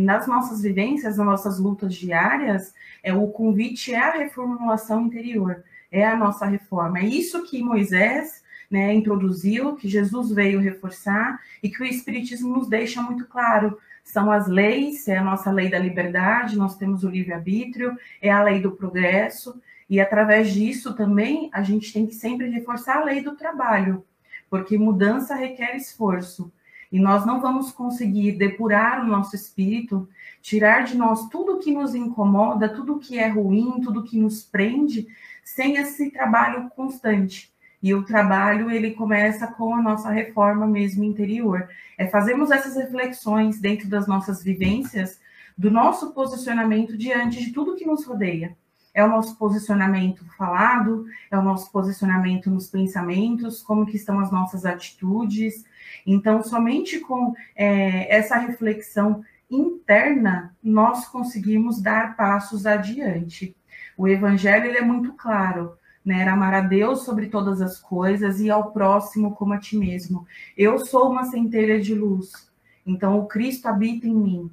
Nas nossas vivências, nas nossas lutas diárias, o convite é a reformulação interior, é a nossa reforma. É isso que Moisés, né, introduziu, que Jesus veio reforçar e que o Espiritismo nos deixa muito claro. São as leis, é a nossa lei da liberdade, nós temos o livre-arbítrio, é a lei do progresso, e através disso também a gente tem que sempre reforçar a lei do trabalho, porque mudança requer esforço, e nós não vamos conseguir depurar o nosso espírito, tirar de nós tudo que nos incomoda, tudo que é ruim, tudo que nos prende, sem esse trabalho constante. E o trabalho, ele começa com a nossa reforma mesmo interior. Fazermos essas reflexões dentro das nossas vivências, do nosso posicionamento diante de tudo que nos rodeia. É o nosso posicionamento falado, é o nosso posicionamento nos pensamentos, como que estão as nossas atitudes. Então, somente com essa reflexão interna, nós conseguimos dar passos adiante. O evangelho ele é muito claro, né? Era amar a Deus sobre todas as coisas e ao próximo como a ti mesmo. Eu sou uma centelha de luz, então o Cristo habita em mim.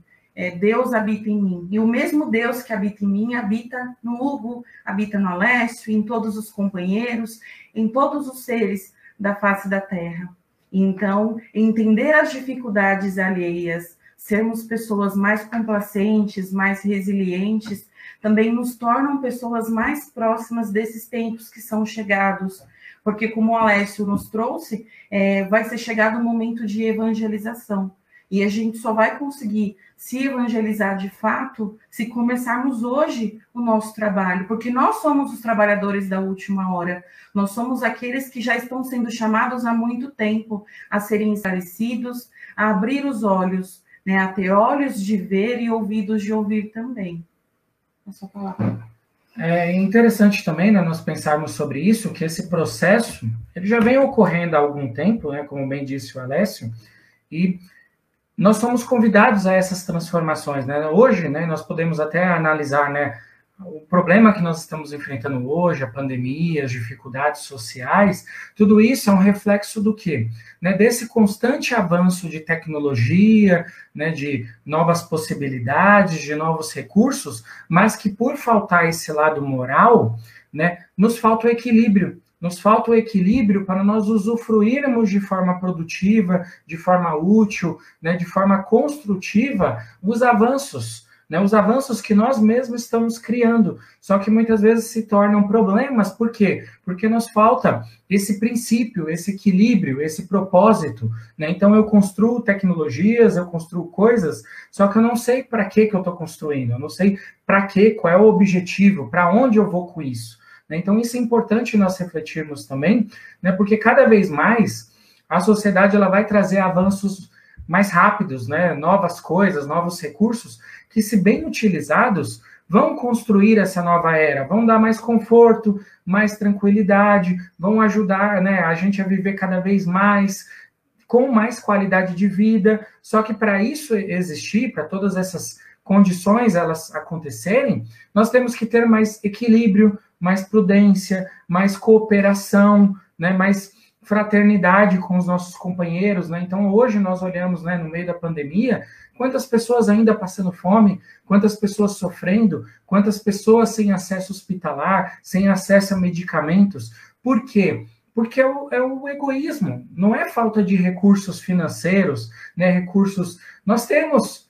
Deus habita em mim. E o mesmo Deus que habita em mim habita no Hugo, habita no Alessio, em todos os companheiros, em todos os seres da face da terra. Então, entender as dificuldades alheias, sermos pessoas mais complacentes, mais resilientes, também nos tornam pessoas mais próximas desses tempos que são chegados. Porque, como o Alessio nos trouxe, vai ser chegado o momento de evangelização. E a gente só vai conseguir se evangelizar de fato se começarmos hoje o nosso trabalho, porque nós somos os trabalhadores da última hora, nós somos aqueles que já estão sendo chamados há muito tempo a serem esclarecidos, a abrir os olhos, né, a ter olhos de ver e ouvidos de ouvir também. É só falar. É interessante também, né, nós pensarmos sobre isso, que esse processo ele já vem ocorrendo há algum tempo, né, como bem disse o Alessio, e nós somos convidados a essas transformações, né? Hoje, né, nós podemos até analisar, né, o problema que nós estamos enfrentando hoje, a pandemia, as dificuldades sociais, tudo isso é um reflexo do quê? Né, desse constante avanço de tecnologia, né, de novas possibilidades, de novos recursos, mas que por faltar esse lado moral, né, nos falta o equilíbrio. Nos falta o equilíbrio para nós usufruirmos de forma produtiva, de forma útil, né, de forma construtiva, os avanços, né, os avanços que nós mesmos estamos criando. Só que muitas vezes se tornam problemas. Por quê? Porque nos falta esse princípio, esse equilíbrio, esse propósito. Né? Então eu construo tecnologias, eu construo coisas, só que eu não sei para que eu estou construindo, eu não sei para quê, qual é o objetivo, para onde eu vou com isso. Então, isso é importante nós refletirmos também, né, porque cada vez mais a sociedade ela vai trazer avanços mais rápidos, né, novas coisas, novos recursos, que, se bem utilizados, vão construir essa nova era, vão dar mais conforto, mais tranquilidade, vão ajudar, né, a gente a viver cada vez mais, com mais qualidade de vida. Só que para isso existir, para todas essas condições elas acontecerem, nós temos que ter mais equilíbrio, mais prudência, mais cooperação, né, mais fraternidade com os nossos companheiros, né? Então, hoje nós olhamos, né, no meio da pandemia, quantas pessoas ainda passando fome, quantas pessoas sofrendo, quantas pessoas sem acesso hospitalar, sem acesso a medicamentos. Por quê? Porque é o egoísmo, não é falta de recursos financeiros, né, recursos... Nós temos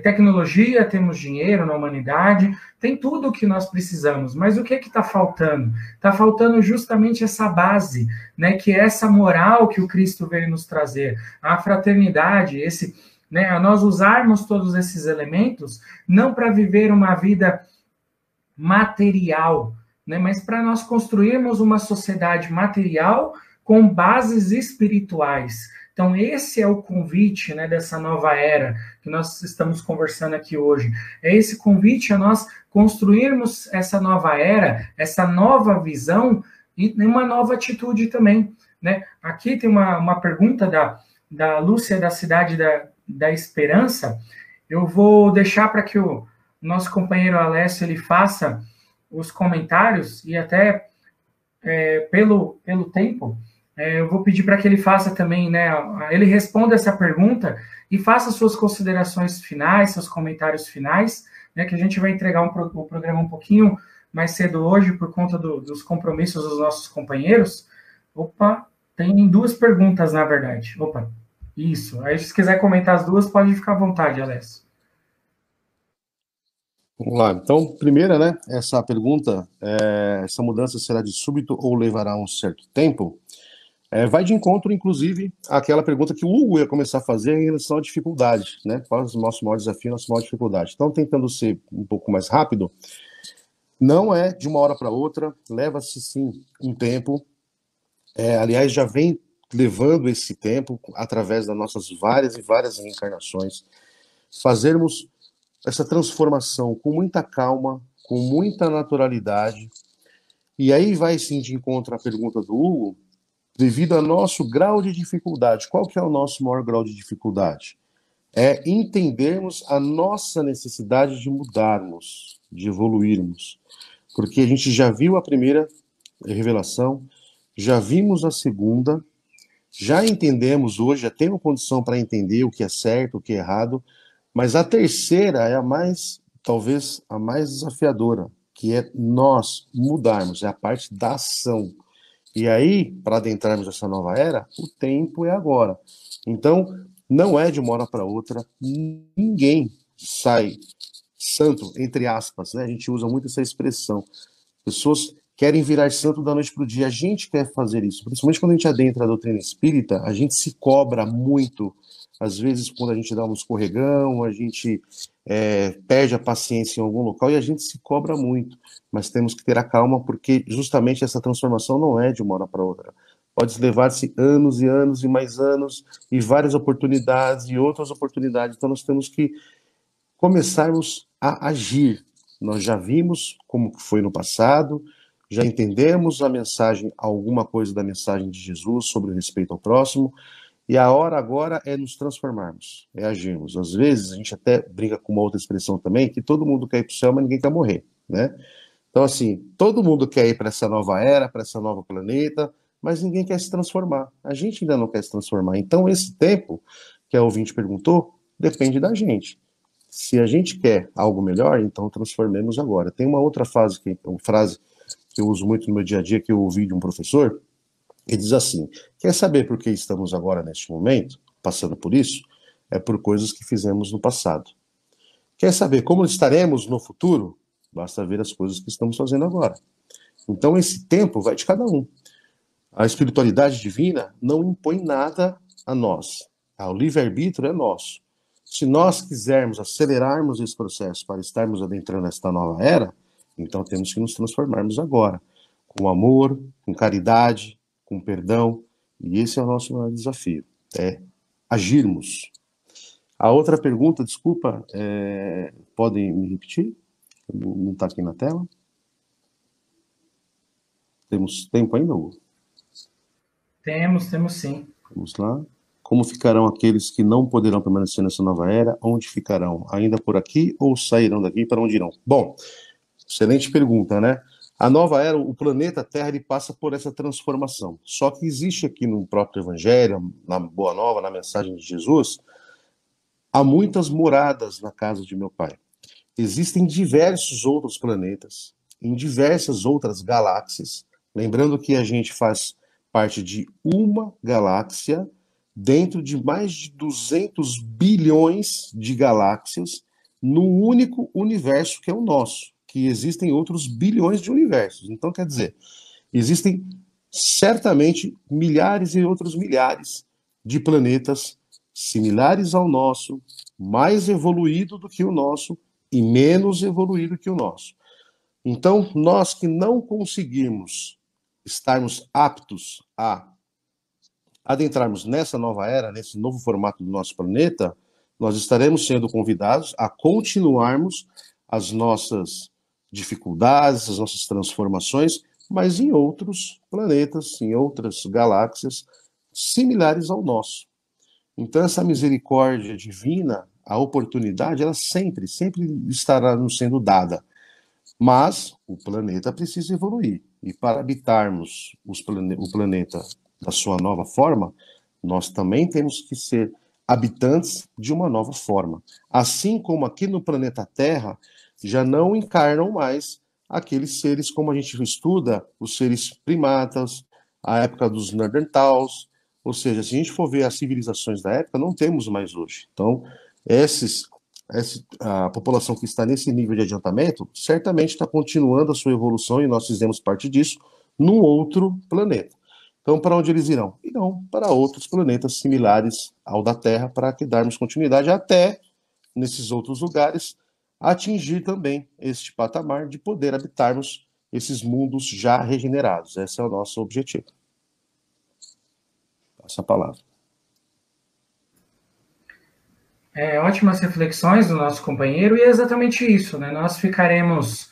tecnologia, temos dinheiro na humanidade, tem tudo o que nós precisamos, mas o que está faltando? Está faltando justamente essa base, né, que é essa moral que o Cristo veio nos trazer, a fraternidade, né, a nós usarmos todos esses elementos, não para viver uma vida material, né, mas para nós construirmos uma sociedade material com bases espirituais. Então, esse é o convite, né, dessa nova era que nós estamos conversando aqui hoje. É esse convite a nós construirmos essa nova era, essa nova visão e uma nova atitude também. Né? Aqui tem uma pergunta da Lúcia, da Cidade da Esperança. Eu vou deixar para que o nosso companheiro Alessio ele faça os comentários e até pelo tempo... eu vou pedir para que ele faça também, né? Ele responda essa pergunta e faça suas considerações finais, seus comentários finais, né? Que a gente vai entregar o programa um pouquinho mais cedo hoje por conta dos compromissos dos nossos companheiros. Opa, tem duas perguntas, na verdade. Opa, isso. Aí, se quiser comentar as duas, pode ficar à vontade, Alessio. Vamos lá. Então, primeira, né? Essa pergunta, essa mudança será de súbito ou levará um certo tempo? Vai de encontro, inclusive, àquela pergunta que o Hugo ia começar a fazer em relação à dificuldade, né? Qual é o nosso maior desafio, nossa maior dificuldade? Então, tentando ser um pouco mais rápido, não é de uma hora para outra, leva-se sim um tempo. Aliás, já vem levando esse tempo através das nossas várias e várias reencarnações, fazermos essa transformação com muita calma, com muita naturalidade. E aí vai sim de encontro à pergunta do Hugo, devido ao nosso grau de dificuldade. Qual que é o nosso maior grau de dificuldade? é entendermos a nossa necessidade de mudarmos, de evoluirmos. Porque a gente já viu a primeira revelação, já vimos a segunda, já entendemos hoje, já temos condição para entender o que é certo, o que é errado, mas a terceira é a mais, talvez, a mais desafiadora, que é nós mudarmos, é a parte da ação. E aí, para adentrarmos nessa nova era, o tempo é agora. Então, não é de uma hora para outra, ninguém sai santo, entre aspas, né? A gente usa muito essa expressão. Pessoas querem virar santo da noite para o dia. A gente quer fazer isso, principalmente quando a gente adentra a doutrina espírita, a gente se cobra muito. Às vezes, quando a gente dá um escorregão, a gente perde a paciência em algum local e a gente se cobra muito. Mas temos que ter a calma, porque justamente essa transformação não é de uma hora para outra. Pode levar-se anos e anos e mais anos, e várias oportunidades e outras oportunidades. Então, nós temos que começarmos a agir. Nós já vimos como foi no passado, já entendemos a mensagem, alguma coisa da mensagem de Jesus sobre o respeito ao próximo, e a hora agora é nos transformarmos, é agirmos. Às vezes, a gente até brinca com uma outra expressão também, que todo mundo quer ir para o céu, mas ninguém quer morrer, né? Então, assim, todo mundo quer ir para essa nova era, para esse novo planeta, mas ninguém quer se transformar. A gente ainda não quer se transformar. Então, esse tempo, que a ouvinte perguntou, depende da gente. Se a gente quer algo melhor, então transformemos agora. Tem uma outra frase que eu uso muito no meu dia a dia, que eu ouvi de um professor, que diz assim: quer saber por que estamos agora, neste momento, passando por isso? É por coisas que fizemos no passado. Quer saber como estaremos no futuro? Basta ver as coisas que estamos fazendo agora. Então esse tempo vai de cada um. A espiritualidade divina não impõe nada a nós. O livre-arbítrio é nosso. Se nós quisermos acelerarmos esse processo para estarmos adentrando esta nova era, então temos que nos transformarmos agora, com amor, com caridade, com perdão, e esse é o nosso maior desafio, é agirmos. A outra pergunta, desculpa, podem me repetir? Não está aqui na tela? Temos tempo ainda, Hugo? Temos sim. Vamos lá. Como ficarão aqueles que não poderão permanecer nessa nova era? Onde ficarão? Ainda por aqui ou sairão daqui? Para onde irão? Bom, excelente pergunta, né? A nova era, o planeta Terra, ele passa por essa transformação. Só que existe aqui no próprio Evangelho, na Boa Nova, na mensagem de Jesus, há muitas moradas na casa de meu Pai. Existem diversos outros planetas, em diversas outras galáxias. Lembrando que a gente faz parte de uma galáxia dentro de mais de 200 bilhões de galáxias num único universo que é o nosso, que existem outros bilhões de universos. Então, quer dizer, existem certamente milhares e outros milhares de planetas similares ao nosso, mais evoluído do que o nosso e menos evoluído que o nosso. Então, nós que não conseguimos estarmos aptos a adentrarmos nessa nova era, nesse novo formato do nosso planeta, nós estaremos sendo convidados a continuarmos as nossas dificuldades, as nossas transformações, mas em outros planetas, em outras galáxias similares ao nosso. Então, essa misericórdia divina, a oportunidade, ela sempre estará nos sendo dada. Mas o planeta precisa evoluir. E para habitarmos o planeta da sua nova forma, nós também temos que ser habitantes de uma nova forma. Assim como aqui no planeta Terra, já não encarnam mais aqueles seres, como a gente estuda, os seres primatas, a época dos Neandertals, ou seja, se a gente for ver as civilizações da época, não temos mais hoje. Então, a população que está nesse nível de adiantamento, certamente está continuando a sua evolução, e nós fizemos parte disso, num outro planeta. Então, para onde eles irão? Irão para outros planetas similares ao da Terra, para que darmos continuidade até, nesses outros lugares, atingir também este patamar de poder habitarmos esses mundos já regenerados. Esse é o nosso objetivo. Passa a palavra. Ótimas reflexões do nosso companheiro, e é exatamente isso, né? Nós ficaremos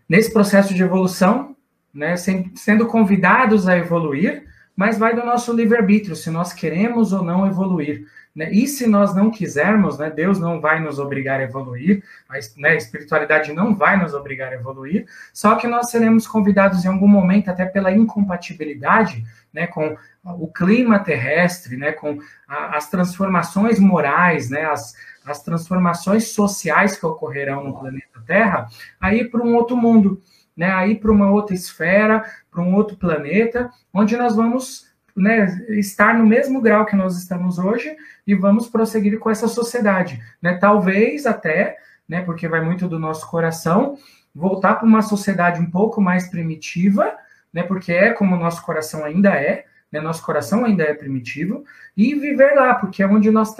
nesse processo de evolução, né, sendo convidados a evoluir, mas vai do nosso livre-arbítrio, se nós queremos ou não evoluir. Né? E se nós não quisermos, né, Deus não vai nos obrigar a evoluir, a espiritualidade não vai nos obrigar a evoluir, só que nós seremos convidados em algum momento, até pela incompatibilidade, né, com o clima terrestre, né, com as transformações morais, né, as transformações sociais que ocorrerão no planeta Terra, aí para um outro mundo, né, aí para uma outra esfera, para um outro planeta, onde nós vamos, né, estar no mesmo grau que nós estamos hoje e vamos prosseguir com essa sociedade. Né? Talvez até, né, porque vai muito do nosso coração, voltar para uma sociedade um pouco mais primitiva, né, porque é como o nosso coração ainda é, né, nosso coração ainda é primitivo, e viver lá, porque é onde nós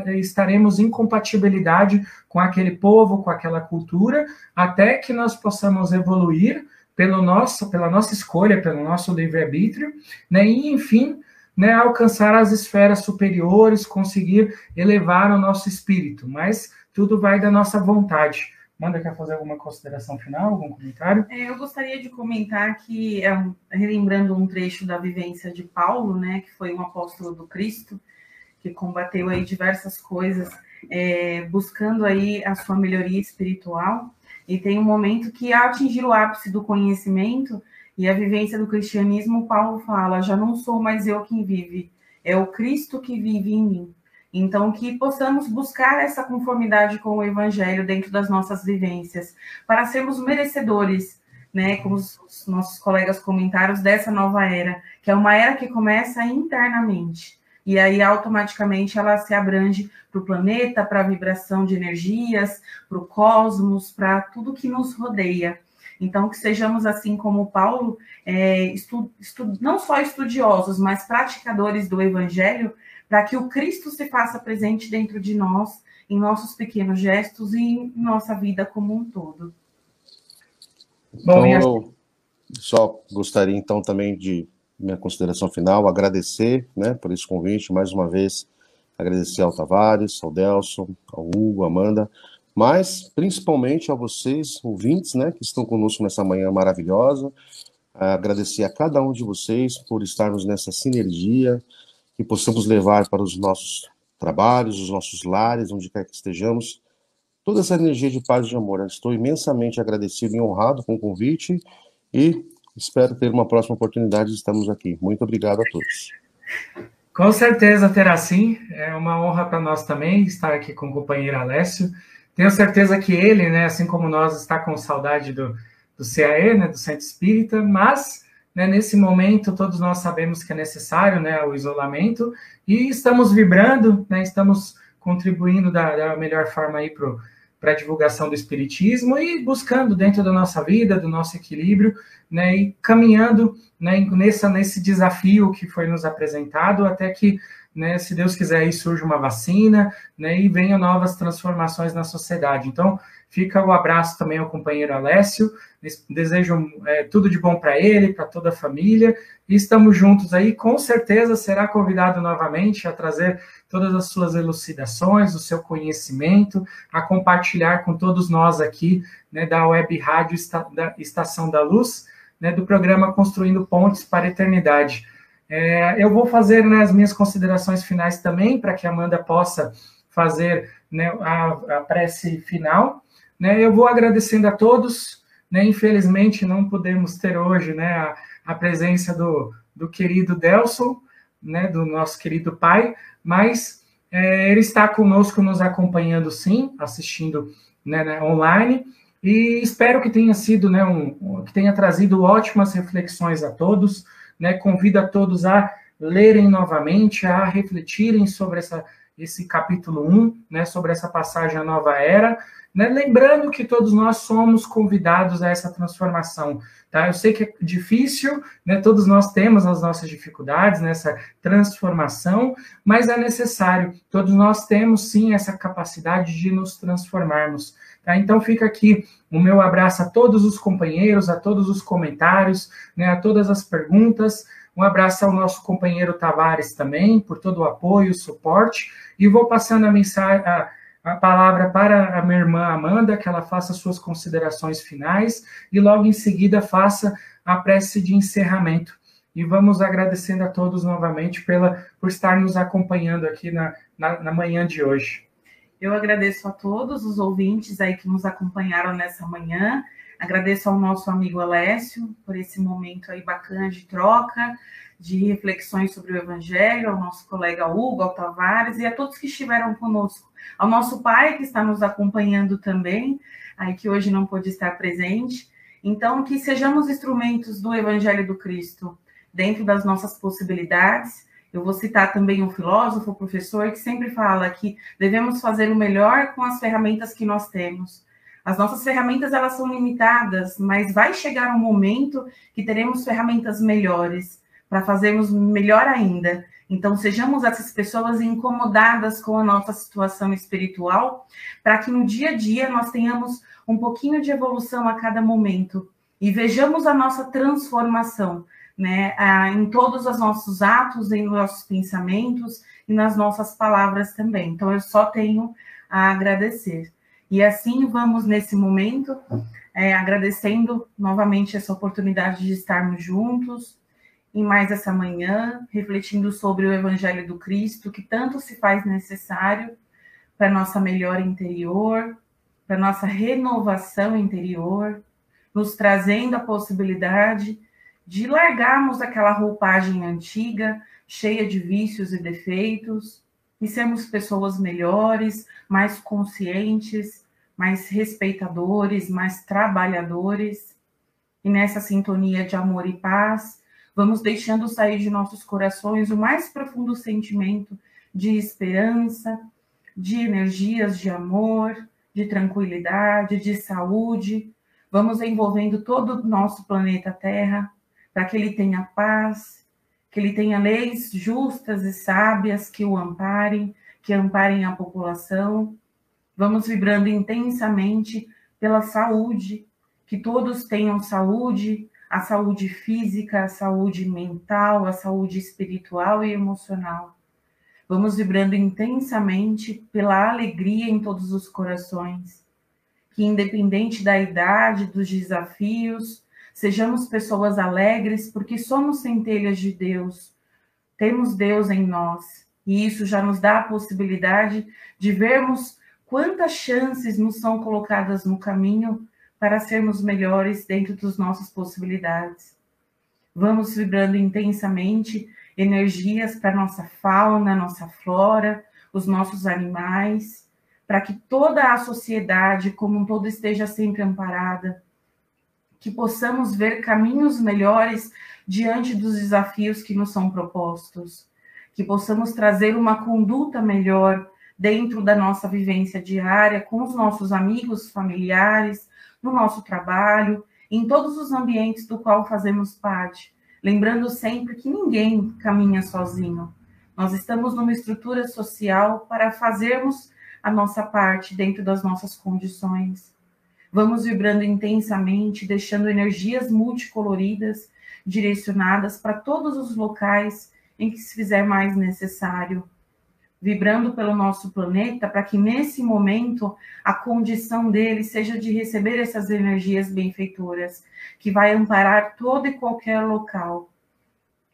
estaremos em compatibilidade com aquele povo, com aquela cultura, até que nós possamos evoluir pela nossa escolha, pelo nosso livre-arbítrio, né, e, enfim, né, alcançar as esferas superiores, conseguir elevar o nosso espírito, mas tudo vai da nossa vontade. Amanda, quer fazer alguma consideração final, algum comentário? Eu gostaria de comentar que, relembrando um trecho da vivência de Paulo, né, que foi um apóstolo do Cristo, que combateu aí diversas coisas, buscando aí a sua melhoria espiritual, e tem um momento que, ao atingir o ápice do conhecimento e a vivência do cristianismo, Paulo fala, já não sou mais eu quem vive, é o Cristo que vive em mim. Então, que possamos buscar essa conformidade com o Evangelho dentro das nossas vivências, para sermos merecedores, né, como os nossos colegas comentaram, dessa nova era, que é uma era que começa internamente. E aí, automaticamente, ela se abrange para o planeta, para a vibração de energias, para o cosmos, para tudo que nos rodeia. Então, que sejamos, assim como Paulo, não só estudiosos, mas praticadores do Evangelho, para que o Cristo se faça presente dentro de nós, em nossos pequenos gestos e em nossa vida como um todo. Então, eu só gostaria, então, também de, minha consideração final, agradecer, né, por esse convite, mais uma vez, agradecer ao Tavares, ao Delson, ao Hugo, à Amanda, mas principalmente a vocês, ouvintes, né, que estão conosco nessa manhã maravilhosa, agradecer a cada um de vocês por estarmos nessa sinergia, que possamos levar para os nossos trabalhos, os nossos lares, onde quer que estejamos, toda essa energia de paz e de amor. Eu estou imensamente agradecido e honrado com o convite e espero ter uma próxima oportunidade de estarmos aqui. Muito obrigado a todos. Com certeza terá sim. É uma honra para nós também estar aqui com o companheiro Alessio. Tenho certeza que ele, né, assim como nós, está com saudade do CAE, né, do Centro Espírita, mas, né, nesse momento todos nós sabemos que é necessário, né, o isolamento, e estamos vibrando, né, estamos contribuindo da melhor forma aí para a divulgação do Espiritismo e buscando dentro da nossa vida, do nosso equilíbrio, né, e caminhando, né, nesse desafio que foi nos apresentado, até que, né, se Deus quiser, aí surja uma vacina, né, e venham novas transformações na sociedade. Então, fica o abraço também ao companheiro Alessio, desejo tudo de bom para ele, para toda a família, e estamos juntos aí, com certeza será convidado novamente a trazer todas as suas elucidações, o seu conhecimento, a compartilhar com todos nós aqui, né, da Web Rádio da Estação da Luz, né, do programa Construindo Pontes para a Eternidade. Eu vou fazer, né, as minhas considerações finais também, para que a Amanda possa fazer, né, a prece final. Né, eu vou agradecendo a todos, né, infelizmente não podemos ter hoje, né, a presença do querido Delson, né, do nosso querido pai, mas ele está conosco nos acompanhando sim, assistindo, né, online, e espero que tenha sido, né, que tenha trazido ótimas reflexões a todos, né, convido a todos a lerem novamente, a refletirem sobre esse capítulo 1, né, sobre essa passagem à nova era, né, lembrando que todos nós somos convidados a essa transformação. Tá? Eu sei que é difícil, né, todos nós temos as nossas dificuldades nessa transformação, mas é necessário. Todos nós temos, sim, essa capacidade de nos transformarmos. Tá? Então, fica aqui o meu abraço a todos os companheiros, a todos os comentários, né, a todas as perguntas. Um abraço ao nosso companheiro Tavares também, por todo o apoio, o suporte. E vou passando a palavra para a minha irmã Amanda, que ela faça suas considerações finais e logo em seguida faça a prece de encerramento. e vamos agradecendo a todos novamente por estar nos acompanhando aqui na manhã de hoje. Eu agradeço a todos os ouvintes aí que nos acompanharam nessa manhã, agradeço ao nosso amigo Alessio por esse momento aí bacana de troca, de reflexões sobre o Evangelho, ao nosso colega Hugo, ao Tavares e a todos que estiveram conosco, ao nosso pai que está nos acompanhando também, aí que hoje não pôde estar presente. Então, que sejamos instrumentos do Evangelho do Cristo, dentro das nossas possibilidades. Eu vou citar também um filósofo, um professor, que sempre fala que devemos fazer o melhor com as ferramentas que nós temos. As nossas ferramentas, elas são limitadas, mas vai chegar um momento que teremos ferramentas melhores, para fazermos melhor ainda. Então, sejamos essas pessoas incomodadas com a nossa situação espiritual, para que no dia a dia nós tenhamos um pouquinho de evolução a cada momento e vejamos a nossa transformação, né, em todos os nossos atos, em nossos pensamentos e nas nossas palavras também. Então, eu só tenho a agradecer. E assim vamos, nesse momento, agradecendo novamente essa oportunidade de estarmos juntos, em mais essa manhã, refletindo sobre o Evangelho do Cristo, que tanto se faz necessário para nossa melhora interior, para nossa renovação interior, nos trazendo a possibilidade de largarmos aquela roupagem antiga, cheia de vícios e defeitos, e sermos pessoas melhores, mais conscientes, mais respeitadores, mais trabalhadores, e nessa sintonia de amor e paz, vamos deixando sair de nossos corações o mais profundo sentimento de esperança, de energias de amor, de tranquilidade, de saúde. Vamos envolvendo todo o nosso planeta Terra, para que ele tenha paz, que ele tenha leis justas e sábias que o amparem, que amparem a população. Vamos vibrando intensamente pela saúde, que todos tenham saúde, a saúde física, a saúde mental, a saúde espiritual e emocional. Vamos vibrando intensamente pela alegria em todos os corações. Que independente da idade, dos desafios, sejamos pessoas alegres, porque somos centelhas de Deus. Temos Deus em nós. E isso já nos dá a possibilidade de vermos quantas chances nos são colocadas no caminho para sermos melhores dentro das nossas possibilidades. Vamos vibrando intensamente energias para nossa fauna, nossa flora, os nossos animais, para que toda a sociedade como um todo esteja sempre amparada, que possamos ver caminhos melhores diante dos desafios que nos são propostos, que possamos trazer uma conduta melhor dentro da nossa vivência diária com os nossos amigos, familiares, no nosso trabalho, em todos os ambientes do qual fazemos parte, lembrando sempre que ninguém caminha sozinho. Nós estamos numa estrutura social para fazermos a nossa parte dentro das nossas condições. Vamos vibrando intensamente, deixando energias multicoloridas direcionadas para todos os locais em que se fizer mais necessário. Vibrando pelo nosso planeta, para que nesse momento a condição dele seja de receber essas energias benfeitoras, que vai amparar todo e qualquer local.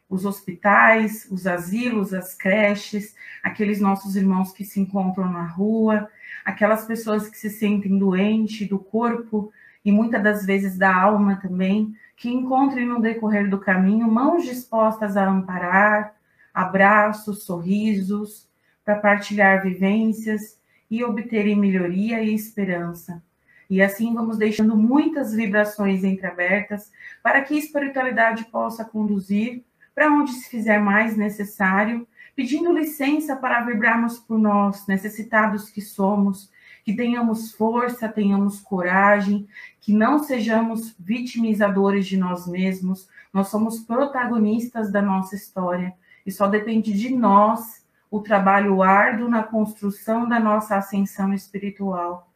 Os hospitais, os asilos, as creches, aqueles nossos irmãos que se encontram na rua, aquelas pessoas que se sentem doentes do corpo e muitas das vezes da alma também, que encontrem no decorrer do caminho mãos dispostas a amparar, abraços, sorrisos, para partilhar vivências e obterem melhoria e esperança. E assim vamos deixando muitas vibrações entreabertas para que a espiritualidade possa conduzir para onde se fizer mais necessário, pedindo licença para vibrarmos por nós, necessitados que somos, que tenhamos força, tenhamos coragem, que não sejamos vitimizadores de nós mesmos. Nós somos protagonistas da nossa história e só depende de nós o trabalho árduo na construção da nossa ascensão espiritual.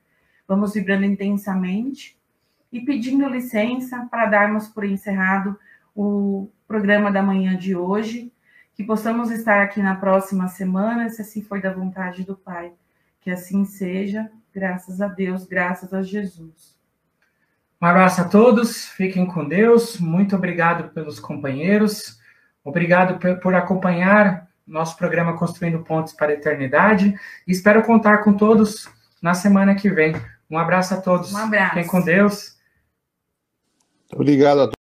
Vamos vibrando intensamente e pedindo licença para darmos por encerrado o programa da manhã de hoje, que possamos estar aqui na próxima semana, se assim for da vontade do Pai. Que assim seja, graças a Deus, graças a Jesus. Um abraço a todos, fiquem com Deus, muito obrigado pelos companheiros. Obrigado por acompanhar nosso programa Construindo Pontes para a Eternidade. E espero contar com todos na semana que vem. Um abraço a todos. Um abraço. Fiquem com Deus. Obrigado a todos.